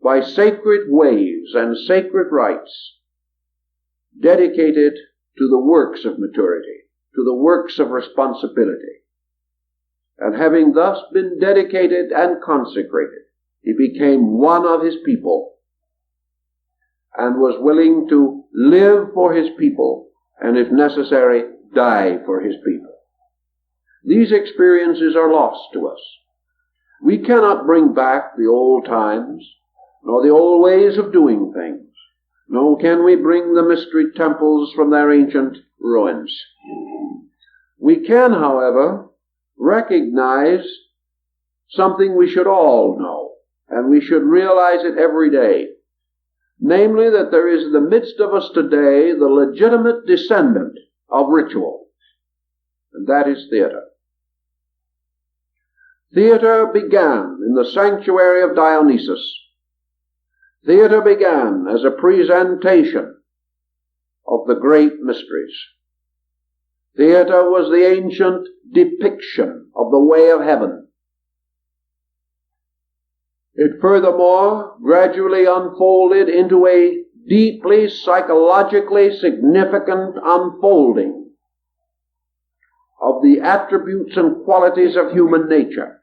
by sacred ways and sacred rites, dedicated to the works of maturity, to the works of responsibility. And having thus been dedicated and consecrated, he became one of his people and was willing to live for his people and, if necessary, die for his people. These experiences are lost to us. We cannot bring back the old times, nor the old ways of doing things, nor can we bring the mystery temples from their ancient ruins. We can, however, recognize something we should all know, and we should realize it every day. Namely, that there is in the midst of us today the legitimate descendant of ritual, and that is theater. Theater began in the sanctuary of Dionysus. Theater began as a presentation of the great mysteries. Theater was the ancient depiction of the way of heaven. It furthermore gradually unfolded into a deeply psychologically significant unfolding of the attributes and qualities of human nature.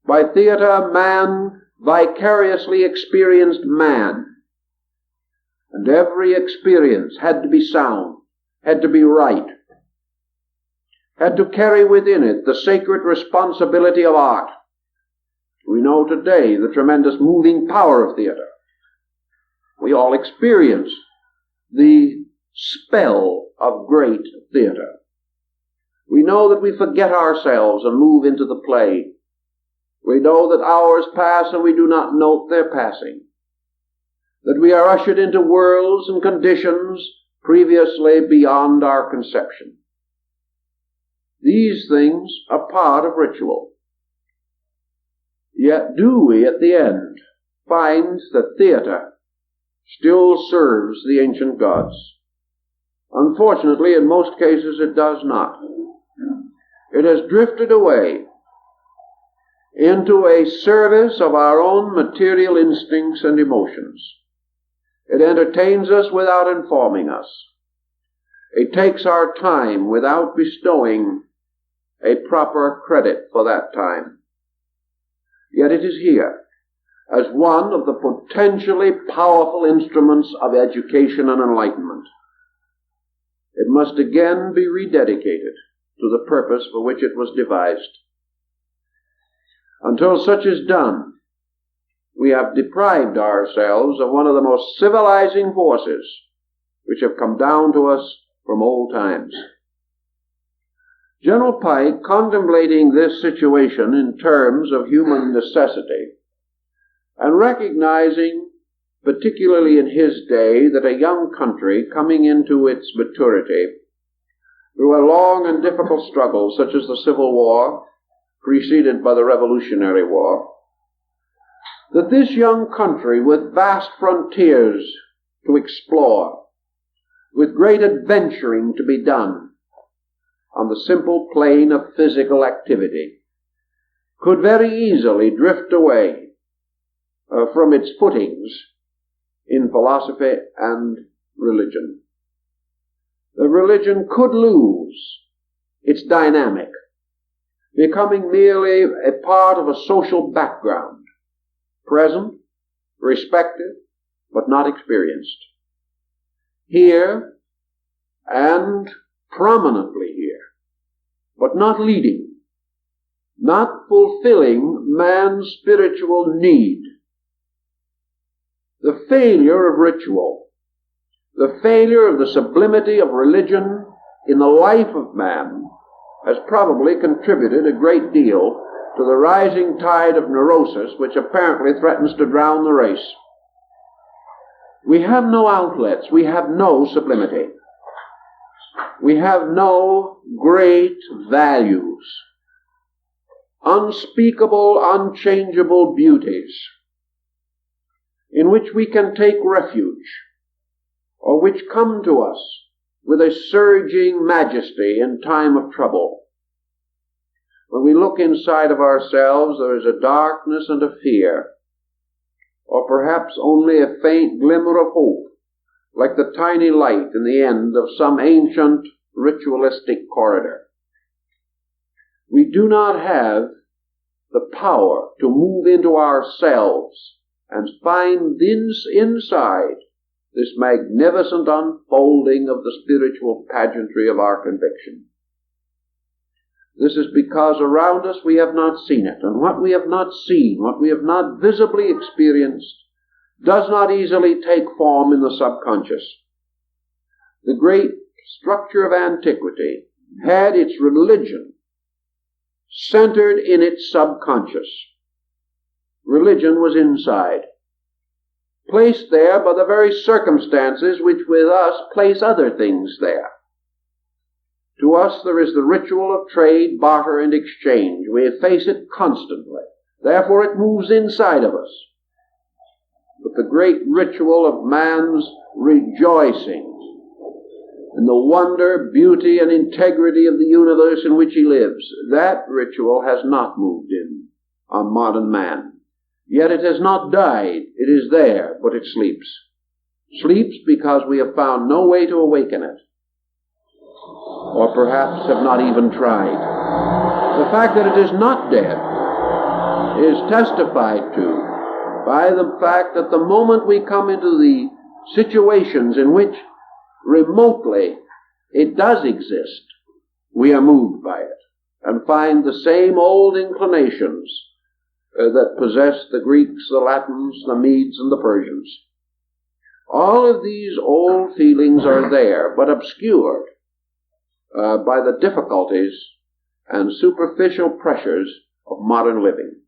By theater, man vicariously experienced man, and every experience had to be sound, had to be right, had to carry within it the sacred responsibility of art. We know today the tremendous moving power of theater. We all experience the spell of great theater. We know that we forget ourselves and move into the play. We know that hours pass and we do not note their passing. That we are ushered into worlds and conditions previously beyond our conception. These things are part of ritual. Yet do we at the end find that theater still serves the ancient gods? Unfortunately, in most cases it does not. It has drifted away into a service of our own material instincts and emotions. It entertains us without informing us. It takes our time without bestowing a proper credit for that time. Yet it is here as one of the potentially powerful instruments of education and enlightenment. It must again be rededicated to the purpose for which it was devised. Until such is done, we have deprived ourselves of one of the most civilizing forces which have come down to us from old times. General Pike, contemplating this situation in terms of human necessity, and recognizing, particularly in his day, that a young country coming into its maturity through a long and difficult struggle such as the Civil War, preceded by the Revolutionary War, that this young country with vast frontiers to explore, with great adventuring to be done on the simple plane of physical activity, could very easily drift away from its footings in philosophy and religion. The religion could lose its dynamic, becoming merely a part of a social background, present, respected, but not experienced. Here, and prominently here, but not leading, not fulfilling man's spiritual need. The failure of ritual, the failure of the sublimity of religion in the life of man has probably contributed a great deal to the rising tide of neurosis which apparently threatens to drown the race. We have no outlets. We have no sublimity. We have no great values, unspeakable, unchangeable beauties in which we can take refuge, or which come to us with a surging majesty in time of trouble. When we look inside of ourselves, there is a darkness and a fear, or perhaps only a faint glimmer of hope, like the tiny light in the end of some ancient ritualistic corridor. We do not have the power to move into ourselves and find inside this magnificent unfolding of the spiritual pageantry of our conviction. This is because around us we have not seen it, and what we have not seen, what we have not visibly experienced, does not easily take form in the subconscious. The great structure of antiquity had its religion centered in its subconscious. Religion was inside, placed there by the very circumstances which with us place other things there. To us there is the ritual of trade, barter, and exchange. We face it constantly. Therefore it moves inside of us. But the great ritual of man's rejoicing in the wonder, beauty, and integrity of the universe in which he lives, that ritual has not moved in on modern man. Yet it has not died. It is there, but it sleeps. Sleeps because we have found no way to awaken it, or perhaps have not even tried. The fact that it is not dead is testified to by the fact that the moment we come into the situations in which remotely it does exist, we are moved by it and find the same old inclinations that possessed the Greeks, the Latins, the Medes, and the Persians. All of these old feelings are there, but obscured by the difficulties and superficial pressures of modern living.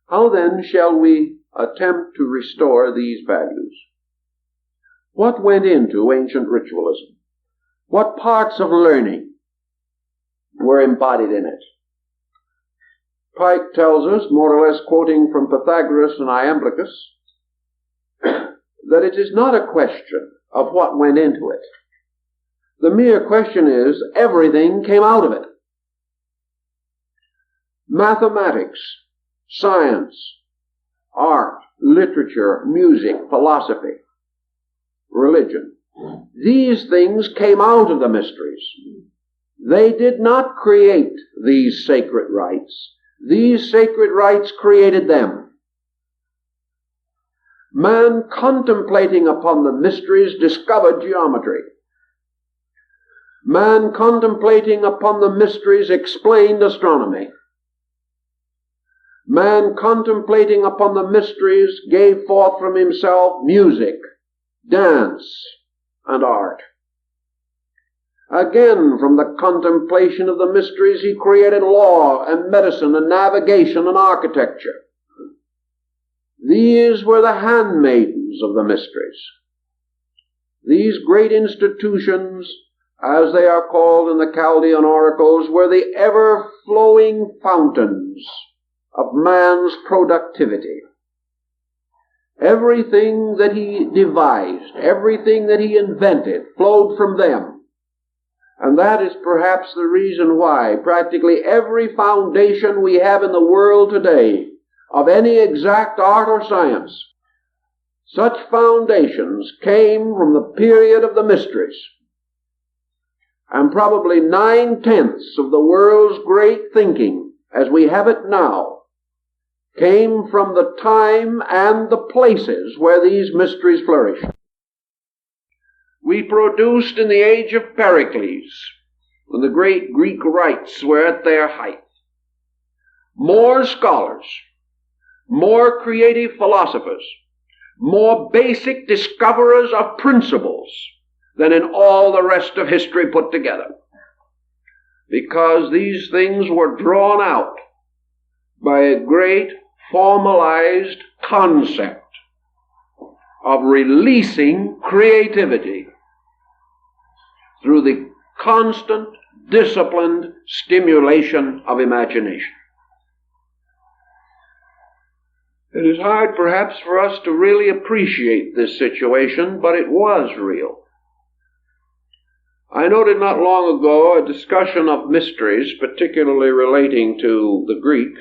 How then shall we attempt to restore these values? What went into ancient ritualism? What parts of learning were embodied in it? Pike tells us, more or less quoting from Pythagoras and Iamblichus, that it is not a question of what went into it. The mere question is, everything came out of it. Mathematics, science, art, literature, music, philosophy, religion. These things came out of the mysteries. They did not create these sacred rites. These sacred rites created them. Man, contemplating upon the mysteries, discovered geometry. Man, contemplating upon the mysteries, explained astronomy. Man, contemplating upon the mysteries, gave forth from himself music, dance, and art. Again, from the contemplation of the mysteries, he created law and medicine and navigation and architecture. These were the handmaidens of the mysteries. These great institutions, as they are called in the Chaldean oracles, were the ever-flowing fountains of man's productivity. Everything that he devised, everything that he invented, flowed from them. And that is perhaps the reason why practically every foundation we have in the world today, of any exact art or science, such foundations came from the period of the mysteries. And probably 9/10 of the world's great thinking, as we have it now, came from the time and the places where these mysteries flourished. We produced in the age of Pericles, when the great Greek rites were at their height, more scholars, more creative philosophers, more basic discoverers of principles than in all the rest of history put together. Because these things were drawn out by a great formalized concept of releasing creativity through the constant, disciplined stimulation of imagination. It is hard perhaps for us to really appreciate this situation, but it was real. I noted not long ago a discussion of mysteries, particularly relating to the Greek,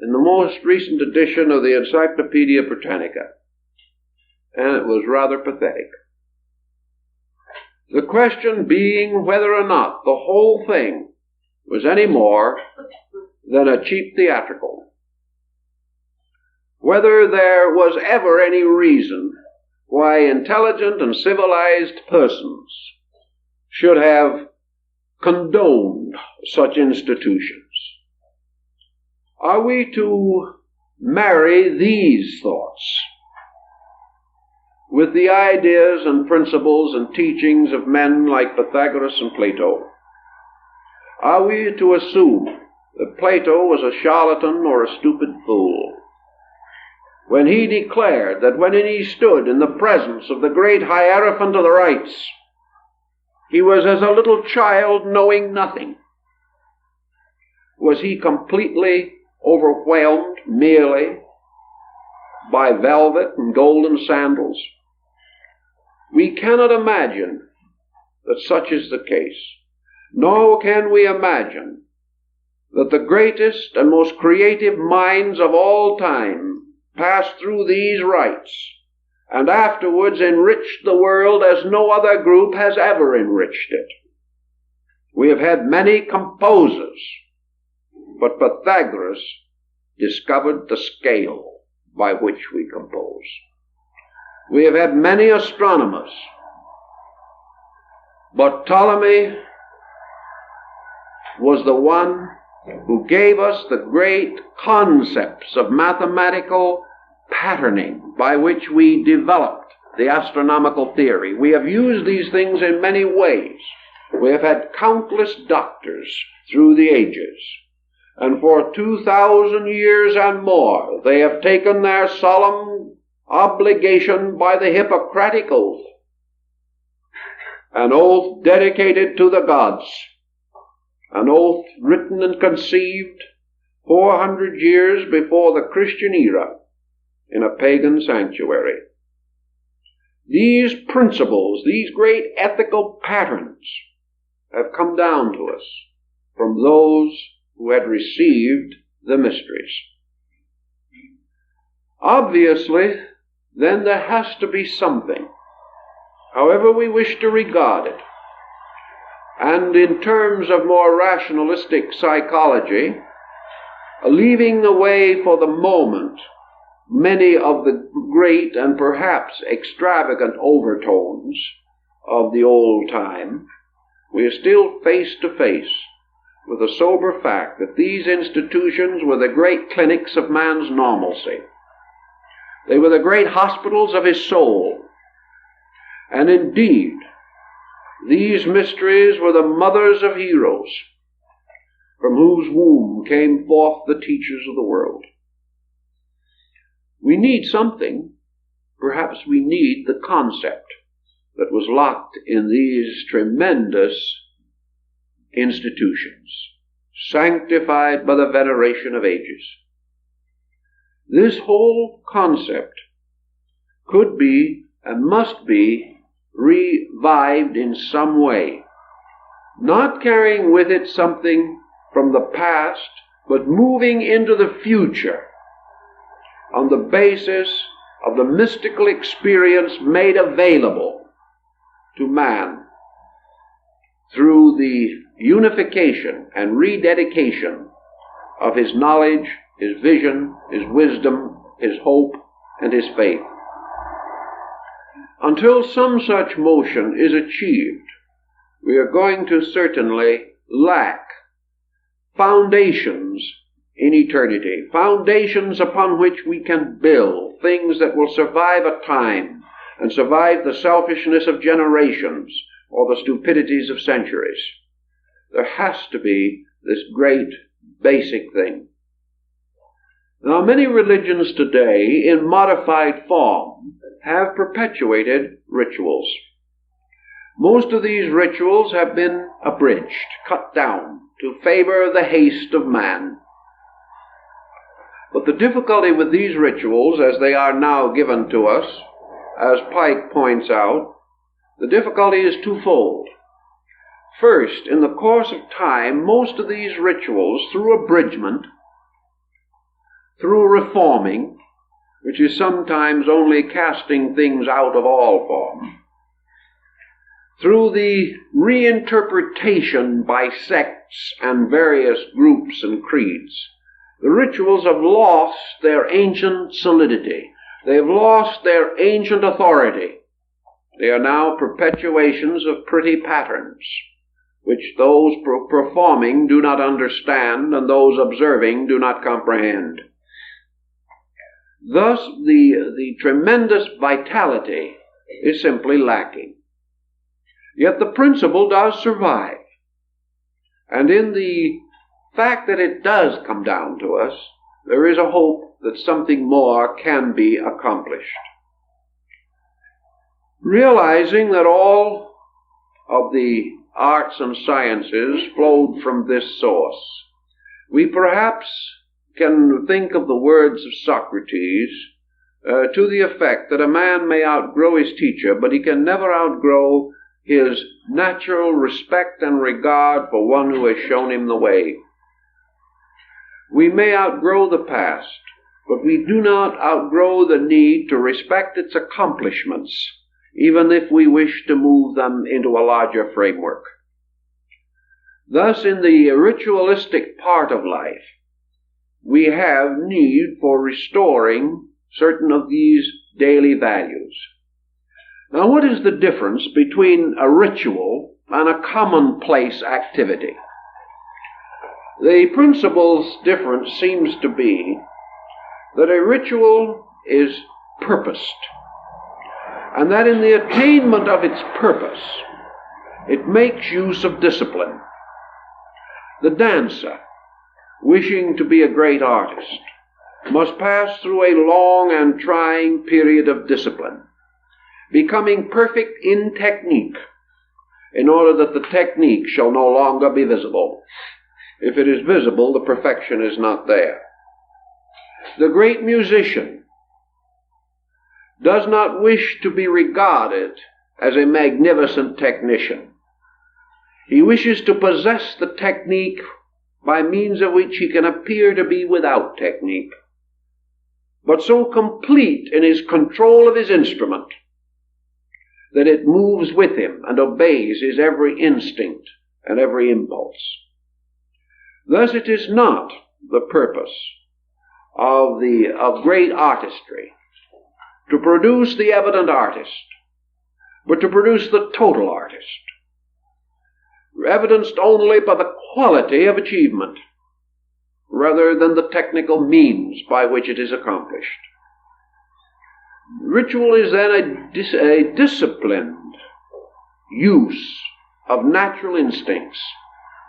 in the most recent edition of the Encyclopedia Britannica, and it was rather pathetic. The question being whether or not the whole thing was any more than a cheap theatrical. Whether there was ever any reason why intelligent and civilized persons should have condoned such institutions. Are we to marry these thoughts with the ideas and principles and teachings of men like Pythagoras and Plato? Are we to assume that Plato was a charlatan or a stupid fool when he declared that when he stood in the presence of the great Hierophant of the rites, he was as a little child knowing nothing? Was he completely overwhelmed merely by velvet and golden sandals? We cannot imagine that such is the case, nor can we imagine that the greatest and most creative minds of all time passed through these rites and afterwards enriched the world as no other group has ever enriched it. We have had many composers, but Pythagoras discovered the scale by which we compose. We have had many astronomers, but Ptolemy was the one who gave us the great concepts of mathematical patterning by which we developed the astronomical theory. We have used these things in many ways, We have had countless doctors through the ages, and for 2,000 years and more they have taken their solemn obligation by the Hippocratic oath, an oath dedicated to the gods, an oath written and conceived 400 years before the Christian era in a pagan sanctuary. These principles, these great ethical patterns, have come down to us from those who had received the mysteries. Obviously, then there has to be something, however we wish to regard it. And in terms of more rationalistic psychology, leaving away for the moment many of the great and perhaps extravagant overtones of the old time, we are still face to face with the sober fact that these institutions were the great clinics of man's normalcy. They were the great hospitals of his soul. And indeed, these mysteries were the mothers of heroes, from whose womb came forth the teachers of the world. We need something. Perhaps we need the concept that was locked in these tremendous institutions, sanctified by the veneration of ages. This whole concept could be and must be revived in some way, not carrying with it something from the past, but moving into the future on the basis of the mystical experience made available to man through the unification and rededication of his knowledge, his vision, his wisdom, his hope, and his faith. Until some such motion is achieved, we are going to certainly lack foundations in eternity, foundations upon which we can build things that will survive a time and survive the selfishness of generations or the stupidities of centuries. There has to be this great basic thing. Now, many religions today, in modified form, have perpetuated rituals. Most of these rituals have been abridged, cut down, to favor the haste of man. But the difficulty with these rituals, as they are now given to us, as Pike points out, the difficulty is twofold. First, in the course of time, most of these rituals, through abridgment, through reforming, which is sometimes only casting things out of all form, through the reinterpretation by sects and various groups and creeds, the rituals have lost their ancient solidity. They have lost their ancient authority. They are now perpetuations of pretty patterns, which those performing do not understand and those observing do not comprehend. Thus, the tremendous vitality is simply lacking. Yet the principle does survive. And in the fact that it does come down to us, there is a hope that something more can be accomplished. Realizing that all of the arts and sciences flowed from this source, we perhaps can think of the words of Socrates to the effect that a man may outgrow his teacher, but he can never outgrow his natural respect and regard for one who has shown him the way. We may outgrow the past, but we do not outgrow the need to respect its accomplishments, even if we wish to move them into a larger framework. Thus, in the ritualistic part of life, we have need for restoring certain of these daily values. Now, what is the difference between a ritual and a commonplace activity? The principal difference seems to be that a ritual is purposed, and that in the attainment of its purpose, It makes use of discipline. The dancer, wishing to be a great artist, must pass through a long and trying period of discipline, becoming perfect in technique, in order that the technique shall no longer be visible. If it is visible, the perfection is not there. The great musician does not wish to be regarded as a magnificent technician. He wishes to possess the technique by means of which he can appear to be without technique, but so complete in his control of his instrument that it moves with him and obeys his every instinct and every impulse. Thus it is not the purpose of great artistry to produce the evident artist, but to produce the total artist, evidenced only by the quality of achievement, rather than the technical means by which it is accomplished. Ritual is then a disciplined use of natural instincts,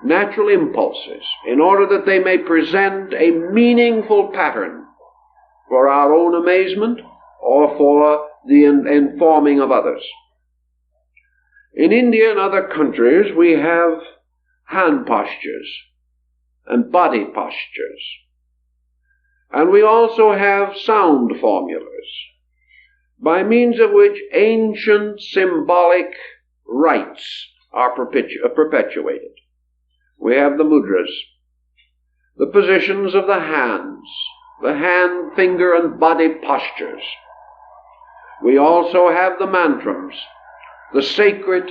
natural impulses, in order that they may present a meaningful pattern for our own amazement or for the informing of others. In India and other countries, we have hand postures and body postures. And we also have sound formulas, by means of which ancient symbolic rites are perpetuated. We have the mudras, the positions of the hands, the hand, finger, and body postures. We also have the mantras, the sacred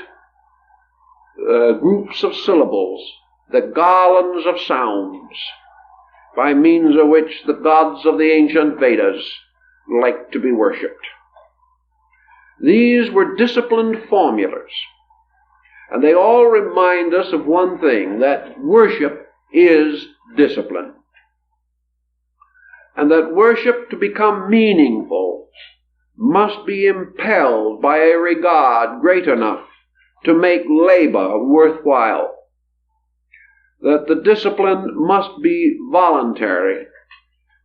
groups of syllables, the garlands of sounds, by means of which the gods of the ancient Vedas liked to be worshipped. These were disciplined formulas, and they all remind us of one thing, that worship is discipline, and that worship, to become meaningful, must be impelled by a regard great enough to make labor worthwhile, that the discipline must be voluntary,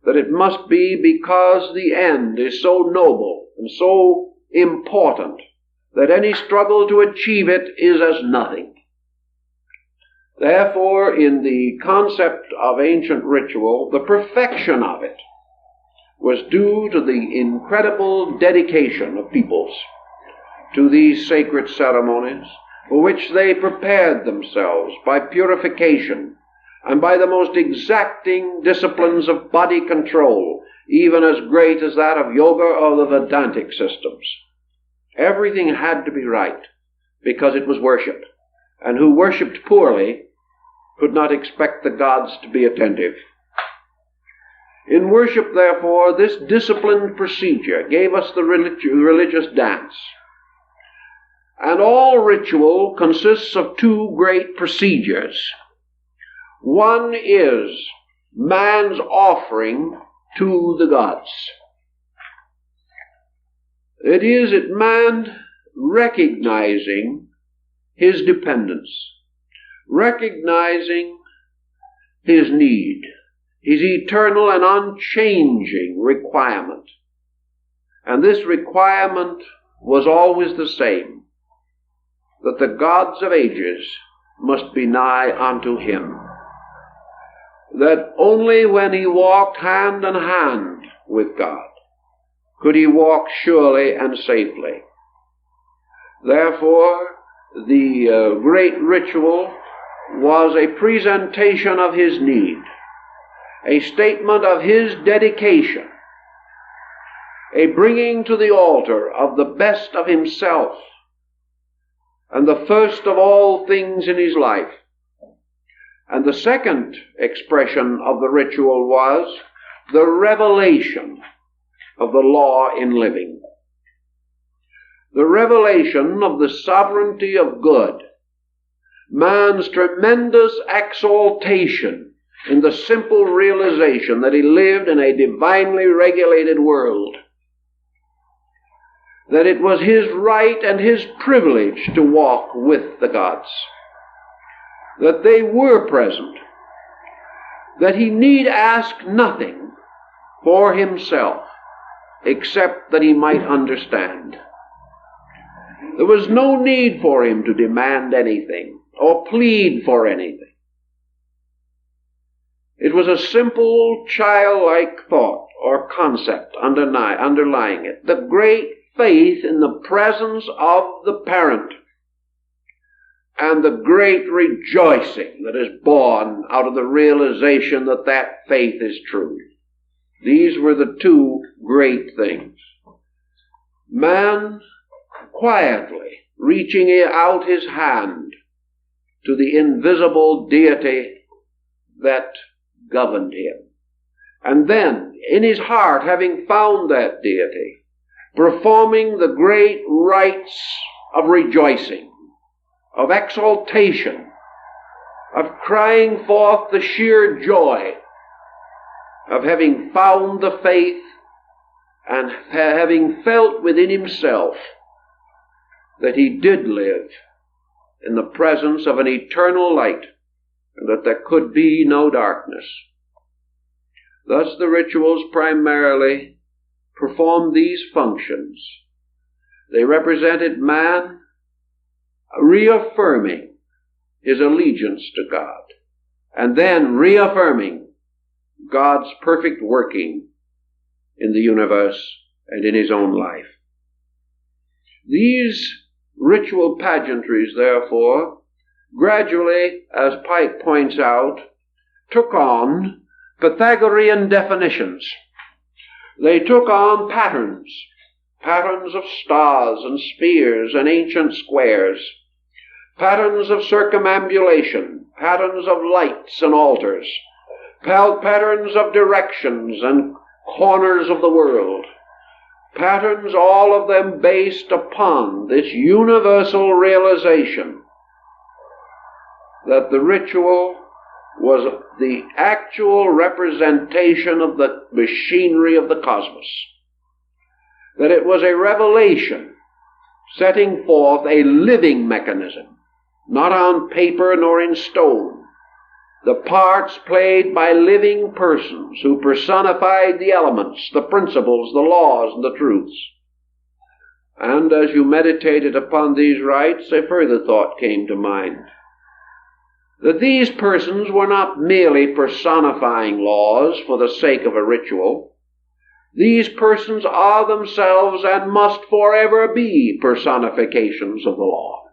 that it must be because the end is so noble and so important that any struggle to achieve it is as nothing. Therefore, in the concept of ancient ritual, the perfection of it was due to the incredible dedication of peoples to these sacred ceremonies, for which they prepared themselves by purification and by the most exacting disciplines of body control, even as great as that of yoga or the Vedantic systems. Everything had to be right, because it was worship, and who worshipped poorly could not expect the gods to be attentive. In worship, therefore, this disciplined procedure gave us the religious dance. And all ritual consists of two great procedures. One is man's offering to the gods. It is man recognizing his dependence, recognizing his need, his eternal and unchanging requirement. And this requirement was always the same, that the gods of ages must be nigh unto him, that only when he walked hand in hand with God could he walk surely and safely. Therefore, the great ritual was a presentation of his need, a statement of his dedication, a bringing to the altar of the best of himself and the first of all things in his life. And the second expression of the ritual was the revelation of the law in living, the revelation of the sovereignty of good, man's tremendous exaltation in the simple realization that he lived in a divinely regulated world. that it was his right and his privilege to walk with the gods, that they were present, that he need ask nothing for himself except that he might understand. There was no need for him to demand anything or plead for anything. It was a simple childlike thought or concept underlying it, the great faith in the presence of the parent and the great rejoicing that is born out of the realization that that faith is true. These were the two great things. Man quietly reaching out his hand to the invisible deity that governed him. And then, in his heart, having found that deity, performing the great rites of rejoicing, of exaltation, of crying forth the sheer joy of having found the faith and having felt within himself that he did live in the presence of an eternal light and that there could be no darkness. Thus the rituals primarily performed these functions. They represented man reaffirming his allegiance to God, and then reaffirming God's perfect working in the universe and in his own life. These ritual pageantries, therefore, gradually, as Pike points out, took on Pythagorean definitions. They took on patterns of stars and spheres and ancient squares, patterns of circumambulation, patterns of lights and altars, patterns of directions and corners of the world, patterns all of them based upon this universal realization that the ritual was the actual representation of the machinery of the cosmos, that it was a revelation setting forth a living mechanism, not on paper nor in stone, the parts played by living persons who personified the elements, the principles, the laws, and the truths. And as you meditated upon these rites, a further thought came to mind, that these persons were not merely personifying laws for the sake of a ritual. These persons are themselves and must forever be personifications of the law.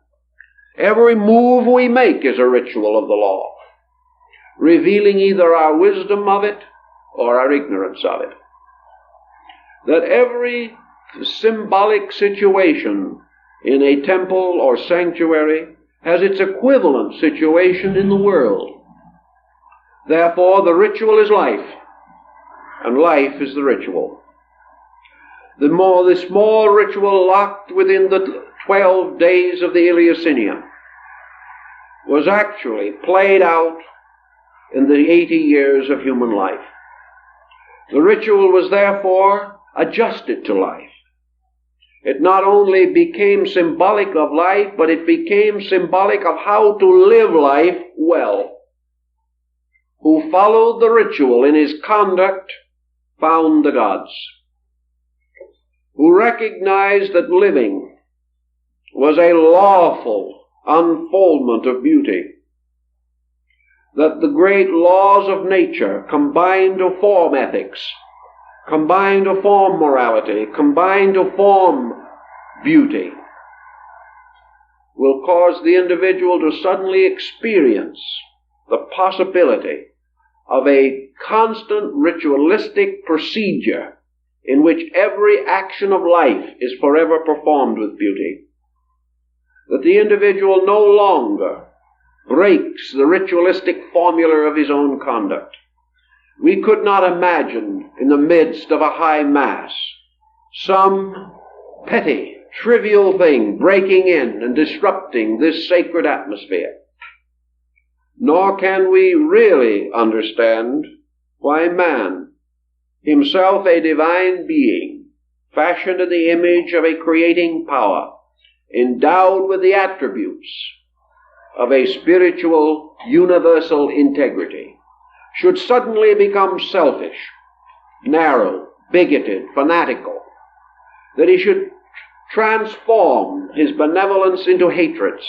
Every move we make is a ritual of the law, revealing either our wisdom of it or our ignorance of it. That every symbolic situation in a temple or sanctuary has its equivalent situation in the world. Therefore, the ritual is life, and life is the ritual. The small ritual locked within the 12 days of the Eleusinian was actually played out in the 80 years of human life. The ritual was therefore adjusted to life. It not only became symbolic of life, but it became symbolic of how to live life well. Who followed the ritual in his conduct found the gods. Who recognized that living was a lawful unfoldment of beauty, that the great laws of nature combined to form ethics, combined to form morality, combined to form beauty, will cause the individual to suddenly experience the possibility of a constant ritualistic procedure in which every action of life is forever performed with beauty. That the individual no longer breaks the ritualistic formula of his own conduct. We could not imagine in the midst of a high mass some petty, trivial thing breaking in and disrupting this sacred atmosphere. Nor can we really understand why man, himself a divine being, fashioned in the image of a creating power, endowed with the attributes of a spiritual, universal integrity, should suddenly become selfish, narrow, bigoted, fanatical, that he should transform his benevolence into hatreds,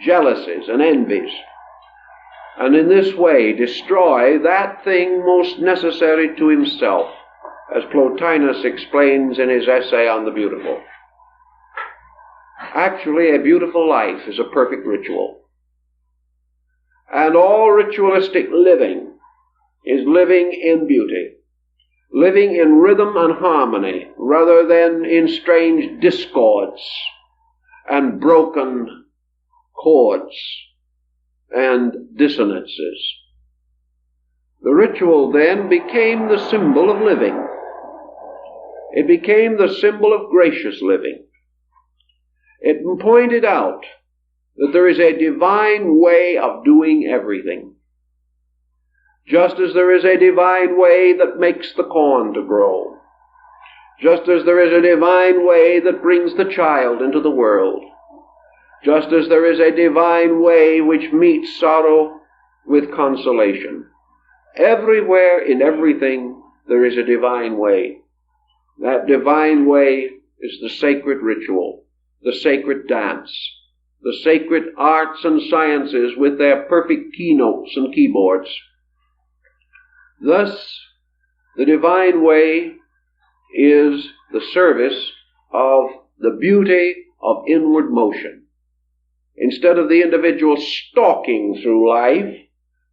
jealousies, and envies, and in this way destroy that thing most necessary to himself, as Plotinus explains in his essay on the beautiful. Actually, a beautiful life is a perfect ritual. And all ritualistic living is living in beauty, living in rhythm and harmony, rather than in strange discords and broken chords and dissonances. The ritual then became the symbol of living. It became the symbol of gracious living. It pointed out that there is a divine way of doing everything. Just as there is a divine way that makes the corn to grow. Just as there is a divine way that brings the child into the world. Just as there is a divine way which meets sorrow with consolation. Everywhere in everything there is a divine way. That divine way is the sacred ritual, the sacred dance, the sacred arts and sciences with their perfect keynotes and keyboards. Thus, the divine way is the service of the beauty of inward motion. Instead of the individual stalking through life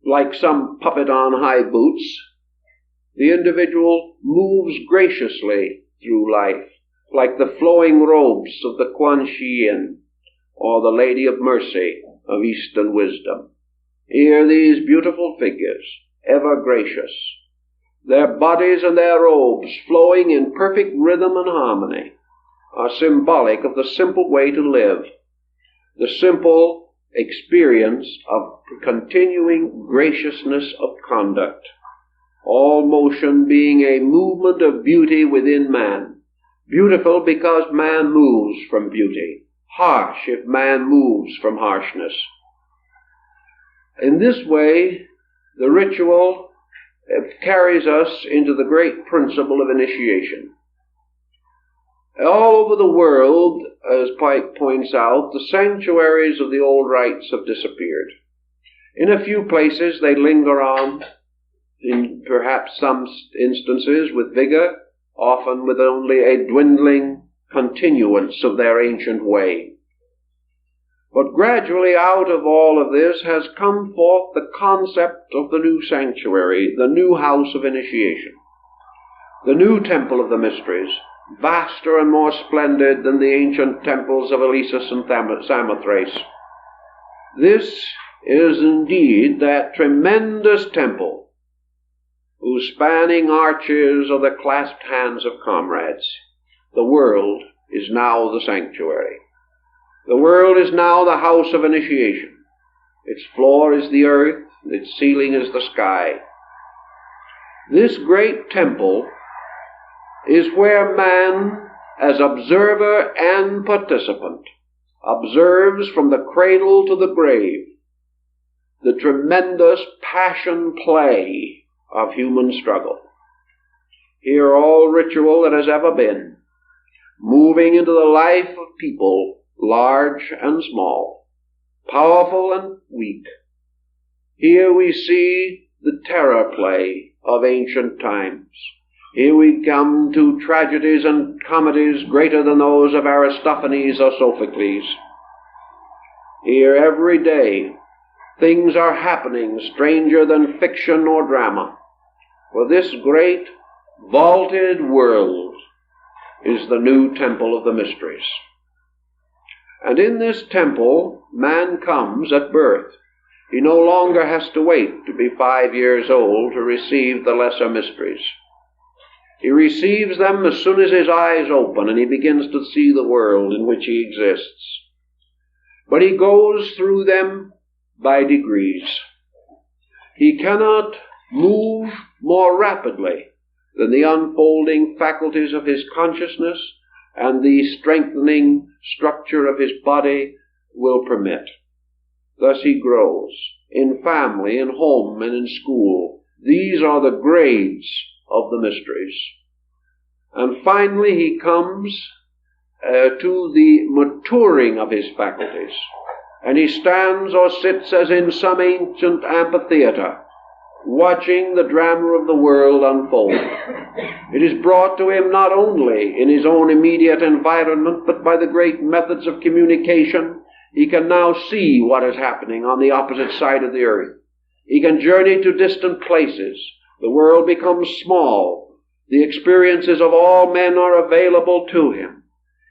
like some puppet on high boots, the individual moves graciously through life like the flowing robes of the Kuan Yin or the Lady of Mercy of Eastern wisdom. Here these beautiful figures, ever gracious, their bodies and their robes flowing in perfect rhythm and harmony, are symbolic of the simple way to live, the simple experience of continuing graciousness of conduct, all motion being a movement of beauty within man, beautiful because man moves from beauty, harsh if man moves from harshness. In this way, the ritual carries us into the great principle of initiation. All over the world, as Pike points out, the sanctuaries of the old rites have disappeared. In a few places they linger on, in perhaps some instances with vigor, often with only a dwindling continuance of their ancient way. But gradually out of all of this has come forth the concept of the new sanctuary, the new house of initiation, the new temple of the mysteries, vaster and more splendid than the ancient temples of Eleusis and Samothrace. This is indeed that tremendous temple whose spanning arches are the clasped hands of comrades. The world is now the sanctuary. The world is now the house of initiation. Its floor is the earth, its ceiling is the sky. This great temple is where man, as observer and participant, observes from the cradle to the grave the tremendous passion play of human struggle. Here all ritual that has ever been, moving into the life of people, large and small, powerful and weak. Here we see the terror play of ancient times. Here we come to tragedies and comedies greater than those of Aristophanes or Sophocles. Here every day things are happening stranger than fiction or drama. For this great vaulted world is the new temple of the mysteries. And in this temple, man comes at birth. He no longer has to wait to be 5 years old to receive the lesser mysteries. He receives them as soon as his eyes open and he begins to see the world in which he exists. But he goes through them by degrees. He cannot move more rapidly than the unfolding faculties of his consciousness and the strengthening structure of his body will permit. Thus he grows in family, in home, and in school. These are the grades of the mysteries. And finally he comes to the maturing of his faculties. And he stands or sits as in some ancient amphitheater, watching the drama of the world unfold. It is brought to him not only in his own immediate environment, but by the great methods of communication. He can now see what is happening on the opposite side of the earth. He can journey to distant places. The world becomes small. The experiences of all men are available to him.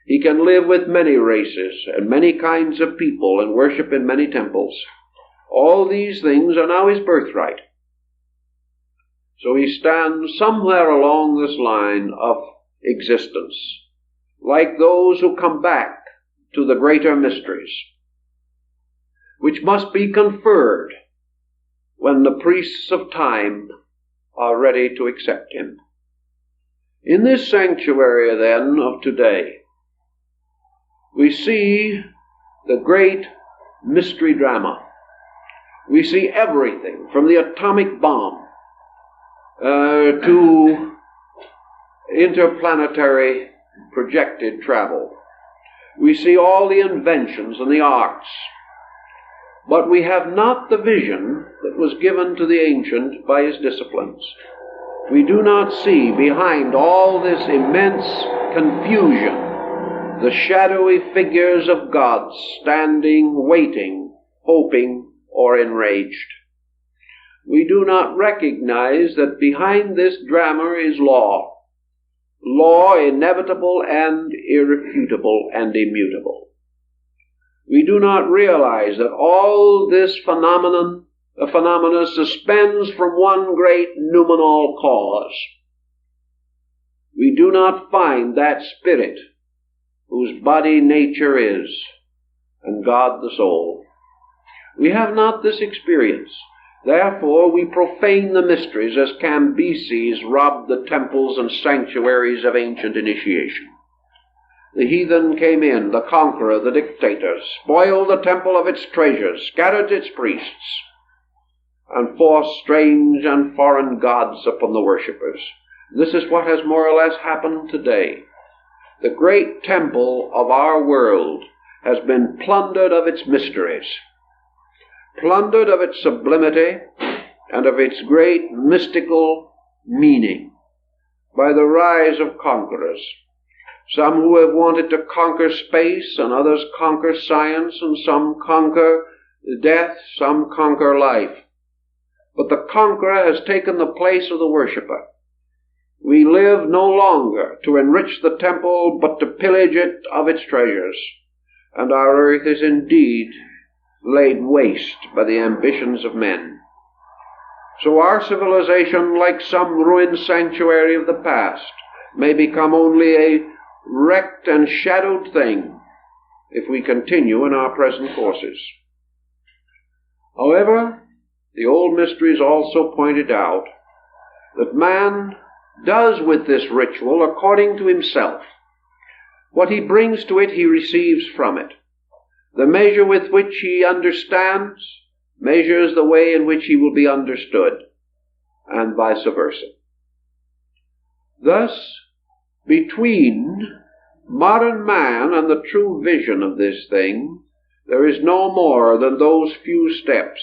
He can live with many races and many kinds of people and worship in many temples. All these things are now his birthright. So he stands somewhere along this line of existence, like those who come back to the greater mysteries, which must be conferred when the priests of time are ready to accept him. In this sanctuary, then, of today, we see the great mystery drama. We see everything from the atomic bomb to interplanetary projected travel. We see all the inventions and the arts. But we have not the vision that was given to the ancient by his disciplines. We do not see behind all this immense confusion the shadowy figures of gods standing, waiting, hoping, or enraged. We do not recognize that behind this drama is law. Law inevitable and irrefutable and immutable. We do not realize that all this phenomena suspends from one great noumenal cause. We do not find that spirit whose body nature is, and God the soul. We have not this experience. Therefore we profane the mysteries as Cambyses robbed the temples and sanctuaries of ancient initiation. The heathen came in, the conqueror, the dictator, spoiled the temple of its treasures, scattered its priests, and forced strange and foreign gods upon the worshippers. This is what has more or less happened today. The great temple of our world has been plundered of its mysteries, plundered of its sublimity and of its great mystical meaning by the rise of conquerors. Some who have wanted to conquer space, and others conquer science, and some conquer death, some conquer life. But the conqueror has taken the place of the worshipper. We live no longer to enrich the temple, but to pillage it of its treasures. And our earth is indeed laid waste by the ambitions of men. So our civilization, like some ruined sanctuary of the past, may become only a wrecked and shadowed thing if we continue in our present courses. However, the old mysteries also pointed out that man does with this ritual according to himself. What he brings to it, he receives from it. The measure with which he understands measures the way in which he will be understood, and vice versa. Thus, between modern man and the true vision of this thing, there is no more than those few steps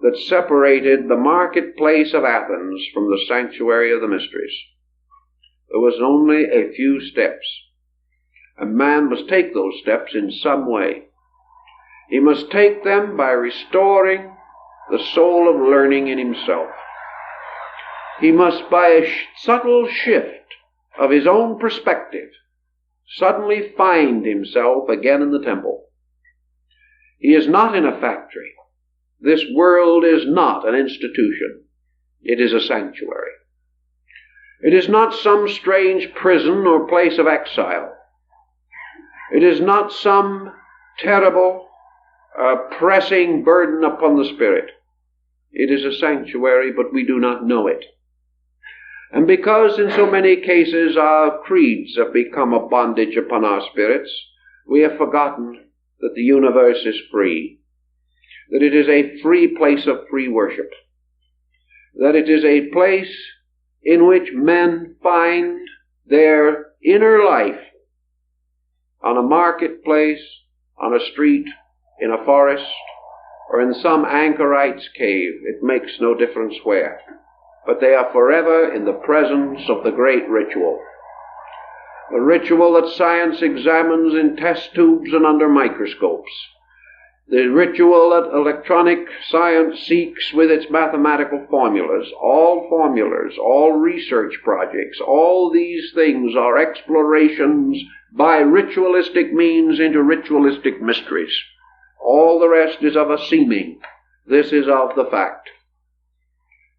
that separated the marketplace of Athens from the sanctuary of the mysteries. There was only a few steps, and man must take those steps in some way. He must take them by restoring the soul of learning in himself. He must, by a subtle shift of his own perspective, suddenly find himself again in the temple. He is not in a factory. This world is not an institution. It is a sanctuary. It is not some strange prison or place of exile. It is not some terrible, pressing burden upon the spirit. It is a sanctuary, but we do not know it. And because in so many cases our creeds have become a bondage upon our spirits, we have forgotten that the universe is free, that it is a free place of free worship, that it is a place in which men find their inner life on a marketplace, on a street, in a forest, or in some anchorite's cave. It makes no difference where. But they are forever in the presence of the great ritual. The ritual that science examines in test tubes and under microscopes. The ritual that electronic science seeks with its mathematical formulas, all research projects, all these things are explorations by ritualistic means into ritualistic mysteries. All the rest is of a seeming. This is of the fact.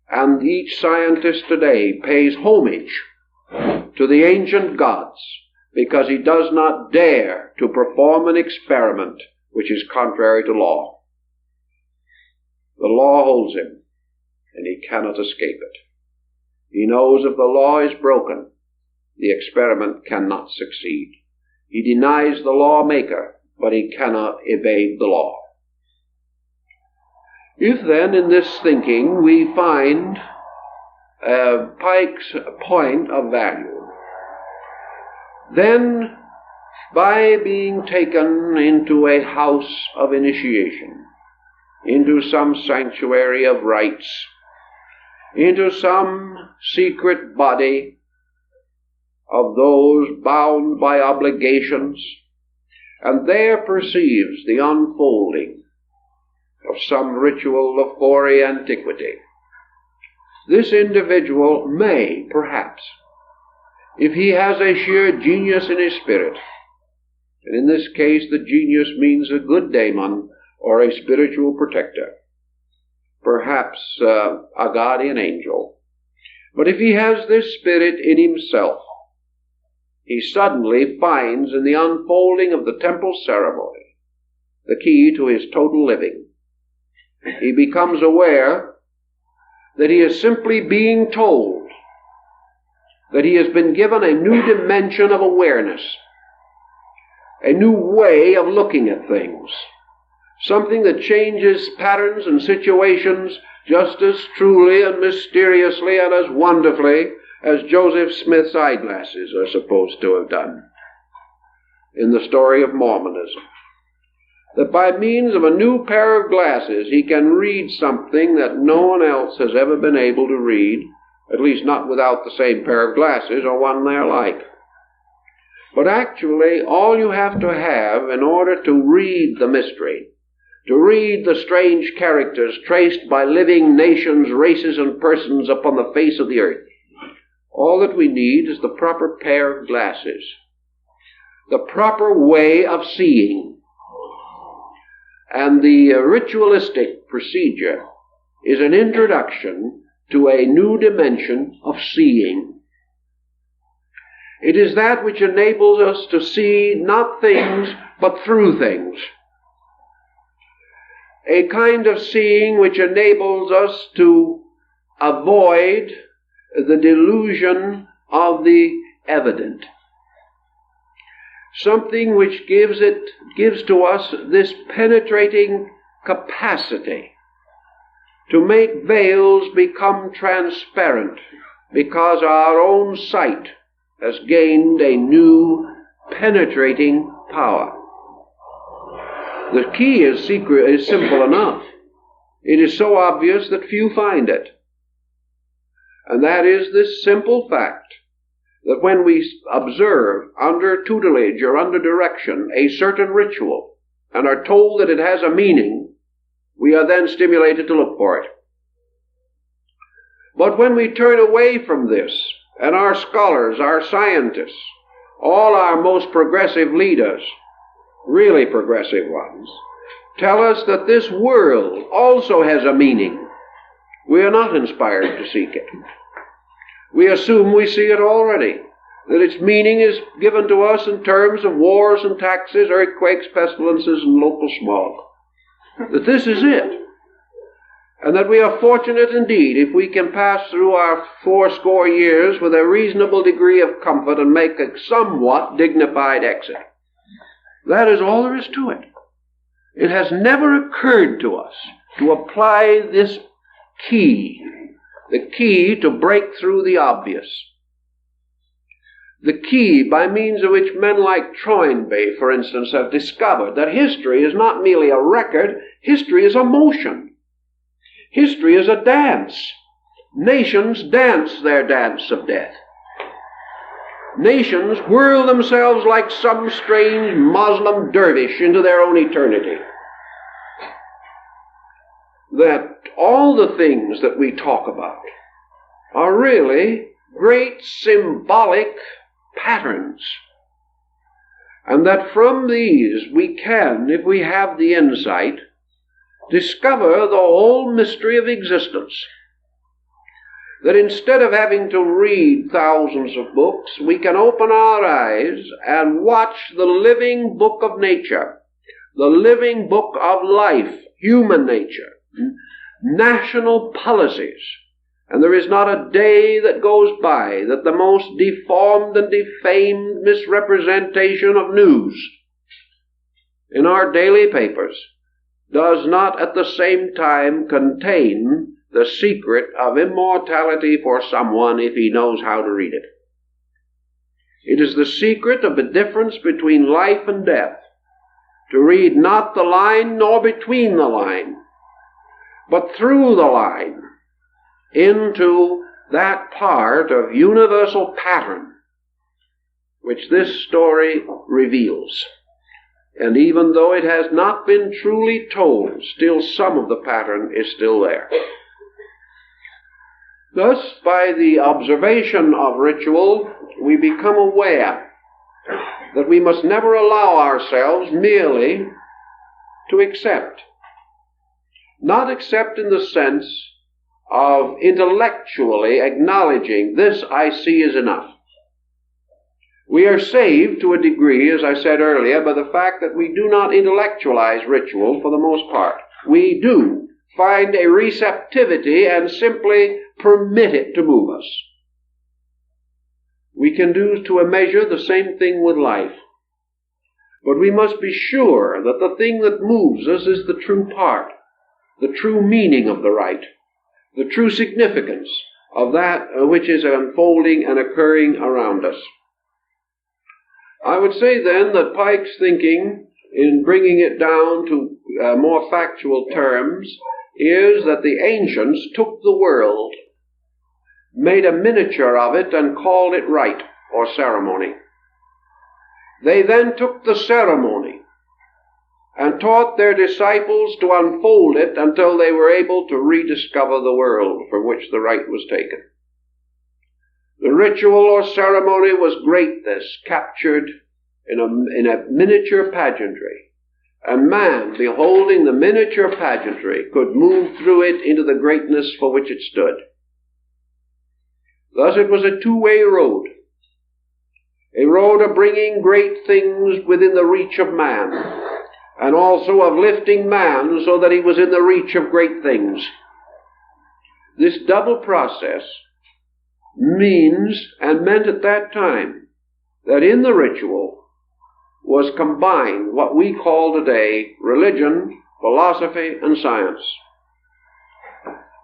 And each scientist today pays homage to the ancient gods because he does not dare to perform an experiment which is contrary to law. The law holds him, and he cannot escape it. He knows if the law is broken, the experiment cannot succeed. He denies the lawmaker, but he cannot evade the law. If then in this thinking we find Pike's point of value, then by being taken into a house of initiation, into some sanctuary of rites, into some secret body of those bound by obligations, and there perceives the unfolding of some ritual of hoary antiquity, this individual may, perhaps, if he has a sheer genius in his spirit, and in this case the genius means a good daemon or a spiritual protector, perhaps a guardian angel, but if he has this spirit in himself, he suddenly finds in the unfolding of the temple ceremony the key to his total living. He becomes aware that he is simply being told that he has been given a new dimension of awareness, a new way of looking at things, something that changes patterns and situations just as truly and mysteriously and as wonderfully as Joseph Smith's eyeglasses are supposed to have done in the story of Mormonism. That by means of a new pair of glasses he can read something that no one else has ever been able to read, at least not without the same pair of glasses or one their like. But actually all you have to have in order to read the mystery, to read the strange characters traced by living nations, races, and persons upon the face of the earth, all that we need is the proper pair of glasses, the proper way of seeing. And the ritualistic procedure is an introduction to a new dimension of seeing. It is that which enables us to see not things, but through things. A kind of seeing which enables us to avoid the delusion of the evident. Something which gives to us this penetrating capacity to make veils become transparent, because our own sight has gained a new penetrating power. The key is simple enough. It is so obvious that few find it. And that is this simple fact that when we observe under tutelage or under direction a certain ritual and are told that it has a meaning, we are then stimulated to look for it. But when we turn away from this, and our scholars, our scientists, all our most progressive leaders, really progressive ones, tell us that this world also has a meaning, we are not inspired to seek it. We assume we see it already, that its meaning is given to us in terms of wars and taxes, earthquakes, pestilences, and local smog. That this is it. and that we are fortunate indeed if we can pass through our 80 years with a reasonable degree of comfort and make a somewhat dignified exit. That is all there is to it. It has never occurred to us to apply this key, the key to break through the obvious. The key by means of which men like Toynbee, for instance, have discovered that history is not merely a record, history is a motion. History is a dance. Nations dance their dance of death. Nations whirl themselves like some strange Muslim dervish into their own eternity. That all the things that we talk about are really great symbolic patterns, and that from these we can, if we have the insight, discover the whole mystery of existence. That instead of having to read thousands of books, we can open our eyes and watch the living book of nature, the living book of life, human nature, national policies. And there is not a day that goes by that the most deformed and defamed misrepresentation of news in our daily papers does not at the same time contain the secret of immortality for someone if he knows how to read it. It is the secret of the difference between life and death, to read not the line nor between the line, but through the line into that part of universal pattern which this story reveals. And even though it has not been truly told, still some of the pattern is still there. Thus, by the observation of ritual, we become aware that we must never allow ourselves merely to accept. Not accept in the sense of intellectually acknowledging, this I see is enough. We are saved to a degree, as I said earlier, by the fact that we do not intellectualize ritual for the most part. We do find a receptivity and simply permit it to move us. We can do to a measure the same thing with life. But we must be sure that the thing that moves us is the true part, the true meaning of the rite, the true significance of that which is unfolding and occurring around us. I would say then that Pike's thinking, in bringing it down to more factual terms, is that the ancients took the world, made a miniature of it, and called it rite or ceremony. They then took the ceremony and taught their disciples to unfold it until they were able to rediscover the world for which the rite was taken. The ritual or ceremony was greatness captured in a miniature pageantry, and man, beholding the miniature pageantry, could move through it into the greatness for which it stood. Thus it was a two-way road, a road of bringing great things within the reach of man, and also of lifting man so that he was in the reach of great things. This double process means, and meant at that time, that in the ritual was combined what we call today religion, philosophy, and science.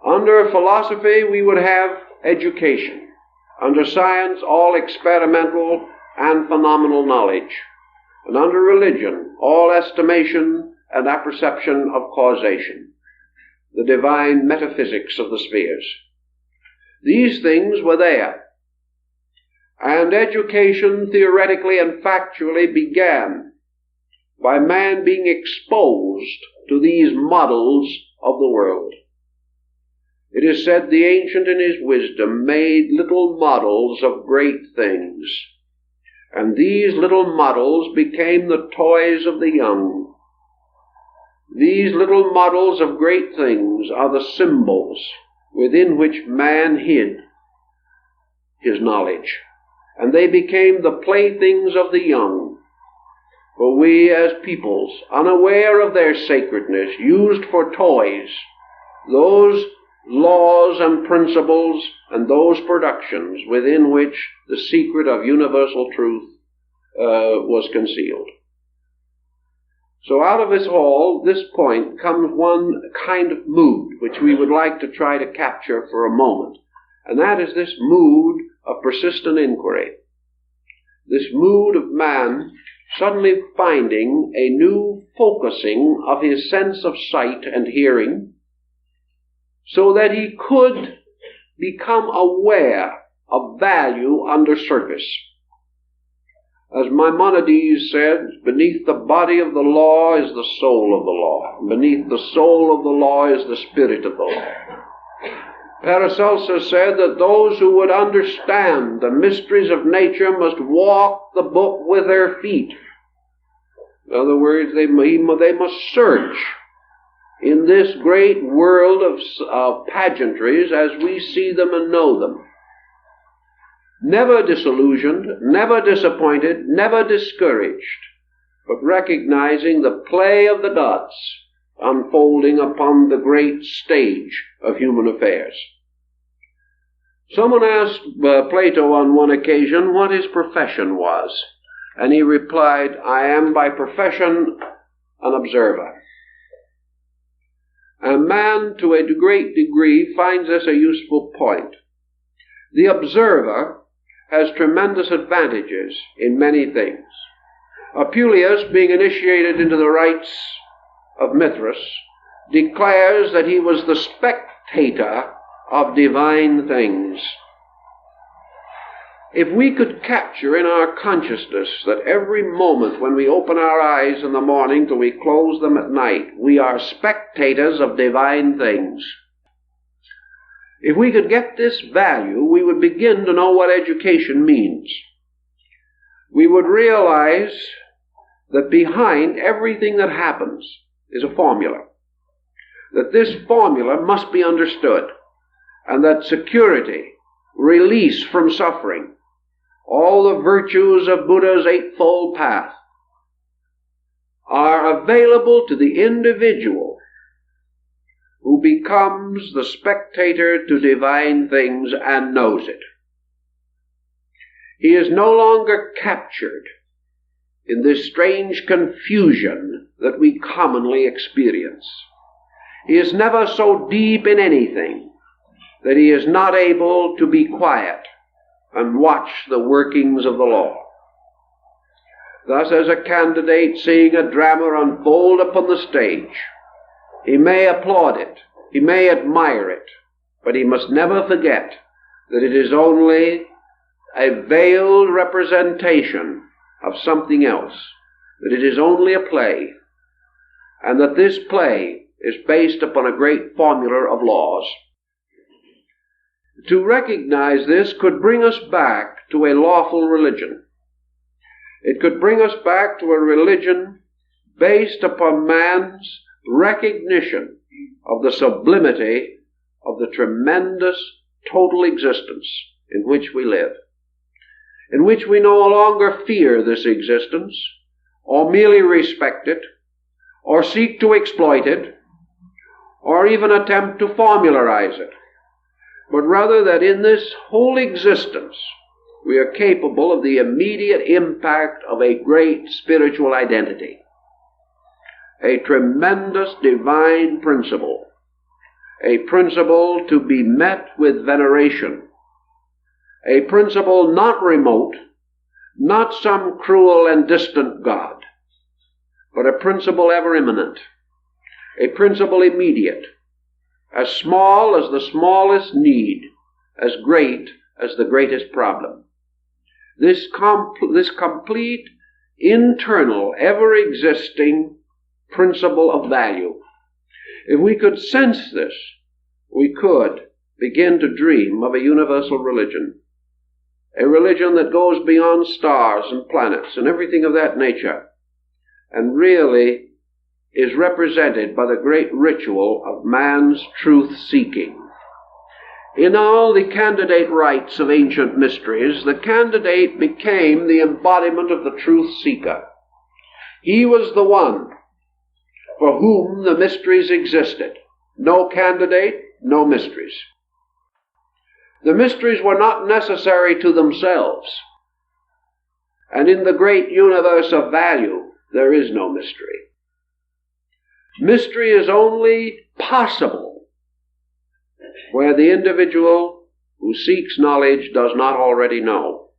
Under philosophy we would have education. Under science, all experimental and phenomenal knowledge. And under religion, all estimation and apperception of causation, the divine metaphysics of the spheres. These things were there. And education, theoretically and factually, began by man being exposed to these models of the world. It is said the ancient in his wisdom made little models of great things, and these little models became the toys of the young. These little models of great things are the symbols within which man hid his knowledge, and they became the playthings of the young. For we as peoples, unaware of their sacredness, used for toys those laws and principles and those productions within which the secret of universal truth was concealed. So out of this point comes one kind of mood which we would like to try to capture for a moment, and that is this mood of persistent inquiry, this mood of man suddenly finding a new focusing of his sense of sight and hearing, so that he could become aware of value under surface. As Maimonides said, beneath the body of the law is the soul of the law. Beneath the soul of the law is the spirit of the law. Paracelsus said that those who would understand the mysteries of nature must walk the book with their feet. In other words, they must search in this great world of pageantries as we see them and know them. Never disillusioned, never disappointed, never discouraged, but recognizing the play of the gods unfolding upon the great stage of human affairs. Someone asked Plato on one occasion what his profession was, and he replied, "I am by profession an observer." And man, to a great degree, finds this a useful point. The observer has tremendous advantages in many things. Apuleius, being initiated into the rites of Mithras, declares that he was the spectator of divine things. If we could capture in our consciousness that every moment when we open our eyes in the morning till we close them at night, we are spectators of divine things. If we could get this value, we would begin to know what education means. We would realize that behind everything that happens is a formula. That this formula must be understood, and that security, release from suffering, all the virtues of Buddha's Eightfold Path are available to the individual who becomes the spectator to divine things and knows it. He is no longer captured in this strange confusion that we commonly experience. He is never so deep in anything that he is not able to be quiet and watch the workings of the law. Thus, as a candidate seeing a drama unfold upon the stage, he may applaud it, he may admire it, but he must never forget that it is only a veiled representation of something else, that it is only a play, and that this play is based upon a great formula of laws. To recognize this could bring us back to a lawful religion. It could bring us back to a religion based upon man's recognition of the sublimity of the tremendous total existence in which we live, in which we no longer fear this existence, or merely respect it, or seek to exploit it, or even attempt to formularize it, but rather that in this whole existence we are capable of the immediate impact of a great spiritual identity, a tremendous divine principle, a principle to be met with veneration, a principle not remote, not some cruel and distant God, but a principle ever imminent, a principle immediate, as small as the smallest need, as great as the greatest problem. This complete, internal, ever-existing principle of value. If we could sense this, we could begin to dream of a universal religion. A religion that goes beyond stars and planets and everything of that nature, and really is represented by the great ritual of man's truth-seeking. In all the candidate rites of ancient mysteries, the candidate became the embodiment of the truth-seeker. He was the one for whom the mysteries existed. No candidate, no mysteries. The mysteries were not necessary to themselves. And in the great universe of value, there is no mystery. Mystery is only possible where the individual who seeks knowledge does not already know.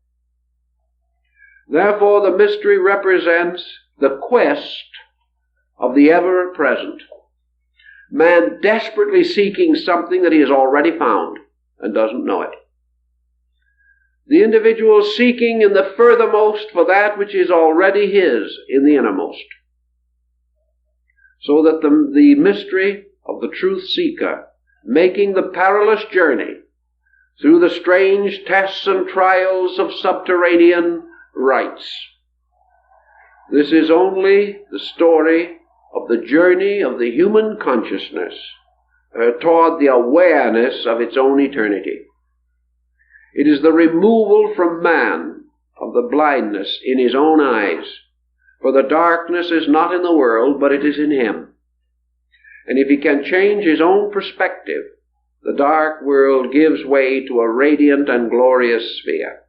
Therefore, the mystery represents the quest of the ever-present. Man desperately seeking something that he has already found and doesn't know it. The individual seeking in the furthermost for that which is already his in the innermost. So that the mystery of the truth seeker, making the perilous journey through the strange tests and trials of subterranean rites. This is only the story of the journey of the human consciousness toward the awareness of its own eternity. It is the removal from man of the blindness in his own eyes, for the darkness is not in the world, but it is in him. And if he can change his own perspective, the dark world gives way to a radiant and glorious sphere.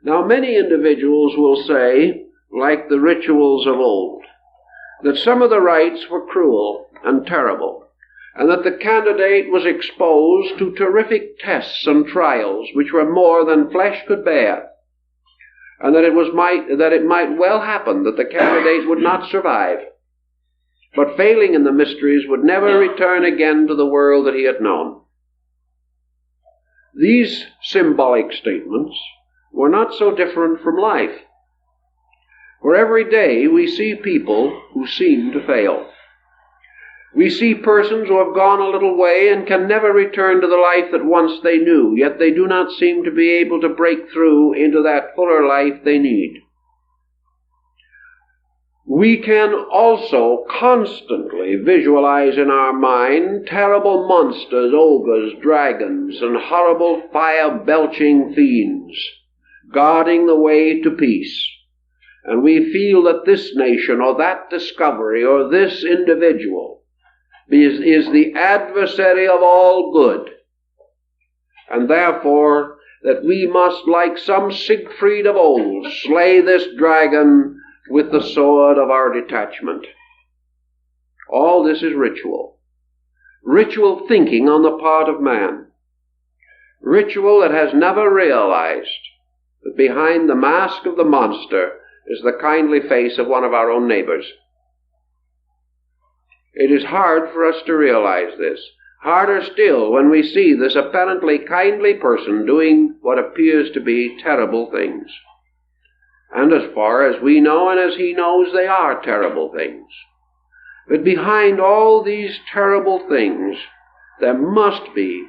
Now, many individuals will say, like the rituals of old, that some of the rites were cruel and terrible, and that the candidate was exposed to terrific tests and trials which were more than flesh could bear, and that it might well happen that the candidate would not survive, but failing in the mysteries would never return again to the world that he had known. These symbolic statements were not so different from life. For every day we see people who seem to fail. We see persons who have gone a little way and can never return to the life that once they knew, yet they do not seem to be able to break through into that fuller life they need. We can also constantly visualize in our mind terrible monsters, ogres, dragons, and horrible fire-belching fiends guarding the way to peace. And we feel that this nation or that discovery or this individual is the adversary of all good, and therefore that we must, like some Siegfried of old, slay this dragon with the sword of our detachment. All this is ritual. Ritual thinking on the part of man. Ritual that has never realized that behind the mask of the monster is the kindly face of one of our own neighbors. It is hard for us to realize this. Harder still when we see this apparently kindly person doing what appears to be terrible things. And as far as we know and as he knows, they are terrible things. But behind all these terrible things, there must be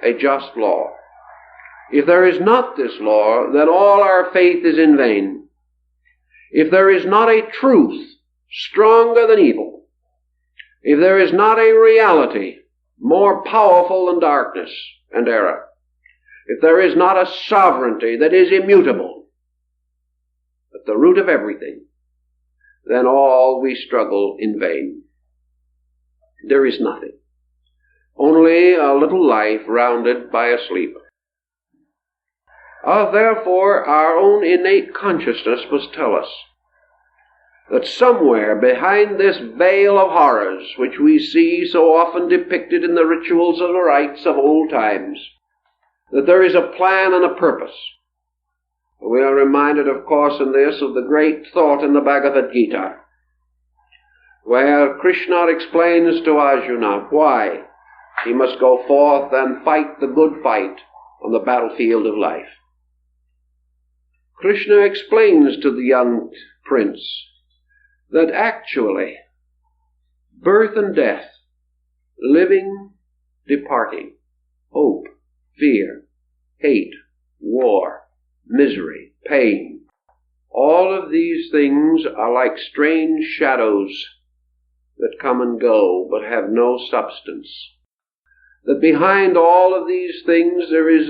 a just law. If there is not this law, then all our faith is in vain. If there is not a truth stronger than evil, if there is not a reality more powerful than darkness and error, if there is not a sovereignty that is immutable at the root of everything, then all we struggle in vain. There is nothing, only a little life rounded by a sleep. Therefore, our own innate consciousness must tell us that somewhere behind this veil of horrors which we see so often depicted in the rituals of the rites of old times, that there is a plan and a purpose. We are reminded, of course, in this of the great thought in the Bhagavad Gita, where Krishna explains to Arjuna why he must go forth and fight the good fight on the battlefield of life. Krishna explains to the young prince that actually birth and death, living, departing, hope, fear, hate, war, misery, pain, all of these things are like strange shadows that come and go but have no substance. That behind all of these things there is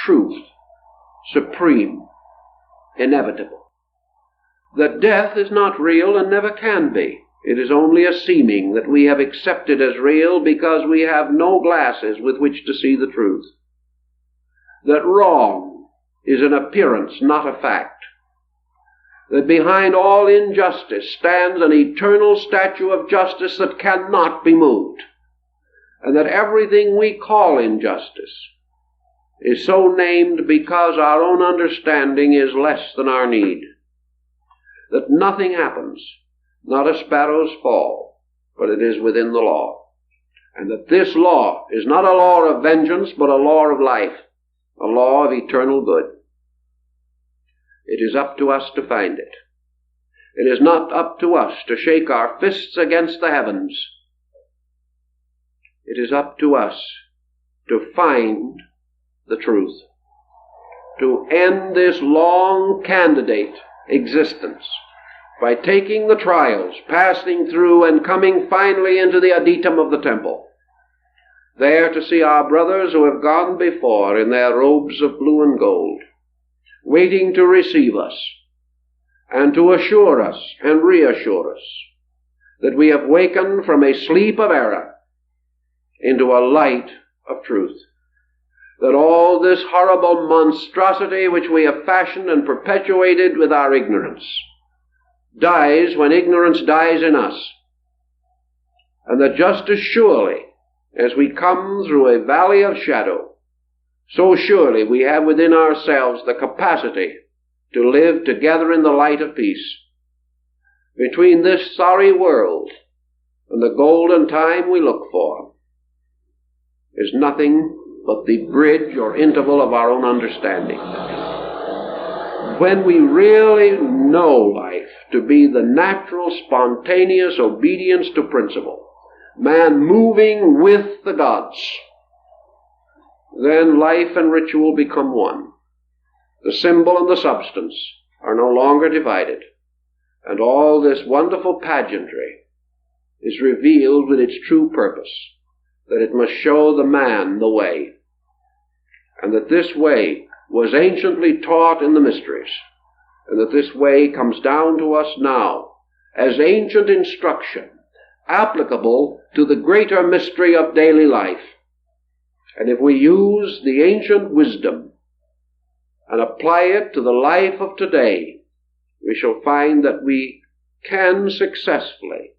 truth, supreme, inevitable. That death is not real and never can be. It is only a seeming that we have accepted as real because we have no glasses with which to see the truth. That wrong is an appearance, not a fact. That behind all injustice stands an eternal statue of justice that cannot be moved. And that everything we call injustice is so named because our own understanding is less than our need. That nothing happens, not a sparrow's fall, but it is within the law. And that this law is not a law of vengeance, but a law of life, a law of eternal good. It is up to us to find it. It is not up to us to shake our fists against the heavens. It is up to us to find the truth, to end this long candidate existence by taking the trials, passing through, and coming finally into the adytum of the temple, there to see our brothers who have gone before in their robes of blue and gold, waiting to receive us and to assure us and reassure us that we have wakened from a sleep of error into a light of truth. That all this horrible monstrosity which we have fashioned and perpetuated with our ignorance dies when ignorance dies in us. And that just as surely as we come through a valley of shadow, so surely we have within ourselves the capacity to live together in the light of peace. Between this sorry world and the golden time we look for is nothing but the bridge or interval of our own understanding. When we really know life to be the natural, spontaneous obedience to principle, man moving with the gods, then life and ritual become one. The symbol and the substance are no longer divided, and all this wonderful pageantry is revealed with its true purpose, that it must show the man the way, and that this way was anciently taught in the mysteries, and that this way comes down to us now as ancient instruction, applicable to the greater mystery of daily life. And if we use the ancient wisdom and apply it to the life of today, we shall find that we can successfully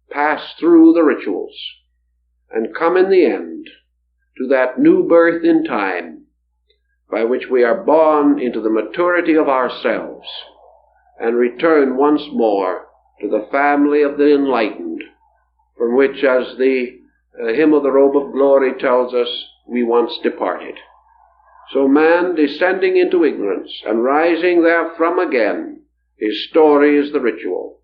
pass through the rituals and come in the end to that new birth in time by which we are born into the maturity of ourselves and return once more to the family of the enlightened, from which, as the hymn of the robe of glory tells us, we once departed. So man, descending into ignorance and rising therefrom again, his story is the ritual.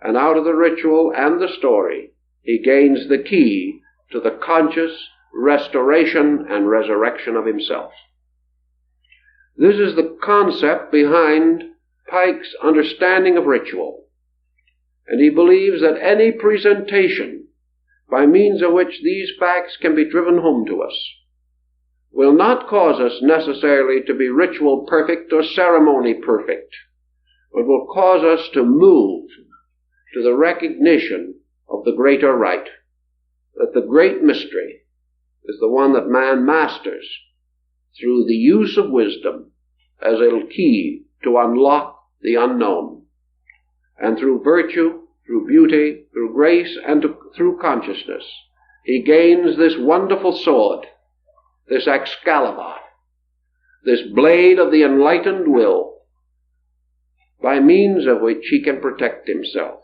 And out of the ritual and the story, he gains the key to the conscious restoration and resurrection of himself. This is the concept behind Pike's understanding of ritual. And he believes that any presentation by means of which these facts can be driven home to us will not cause us necessarily to be ritual perfect or ceremony perfect, but will cause us to move to the recognition of the greater right, that the great mystery is the one that man masters through the use of wisdom as a key to unlock the unknown, and through virtue, through beauty, through grace, and through consciousness, he gains this wonderful sword, this Excalibur, this blade of the enlightened will, by means of which he can protect himself.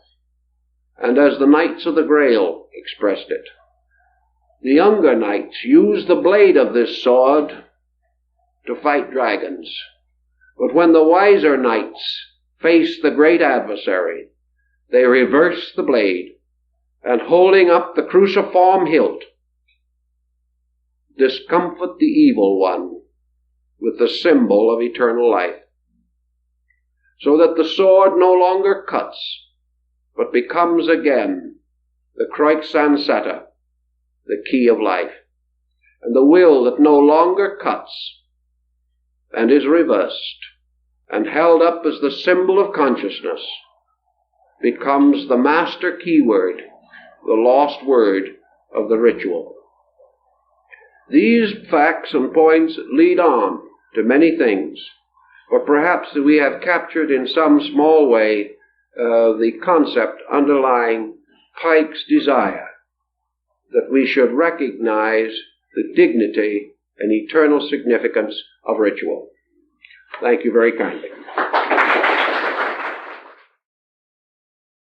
And as the Knights of the Grail expressed it, the younger knights used the blade of this sword to fight dragons. But when the wiser knights face the great adversary, they reverse the blade, and holding up the cruciform hilt, discomfit the evil one with the symbol of eternal life, so that the sword no longer cuts, but becomes again the crux ansata, the key of life, and the will that no longer cuts and is reversed and held up as the symbol of consciousness becomes the master keyword, the lost word of the ritual. These facts and points lead on to many things, but perhaps we have captured in some small way the concept underlying Pike's desire that we should recognize the dignity and eternal significance of ritual. Thank you very kindly.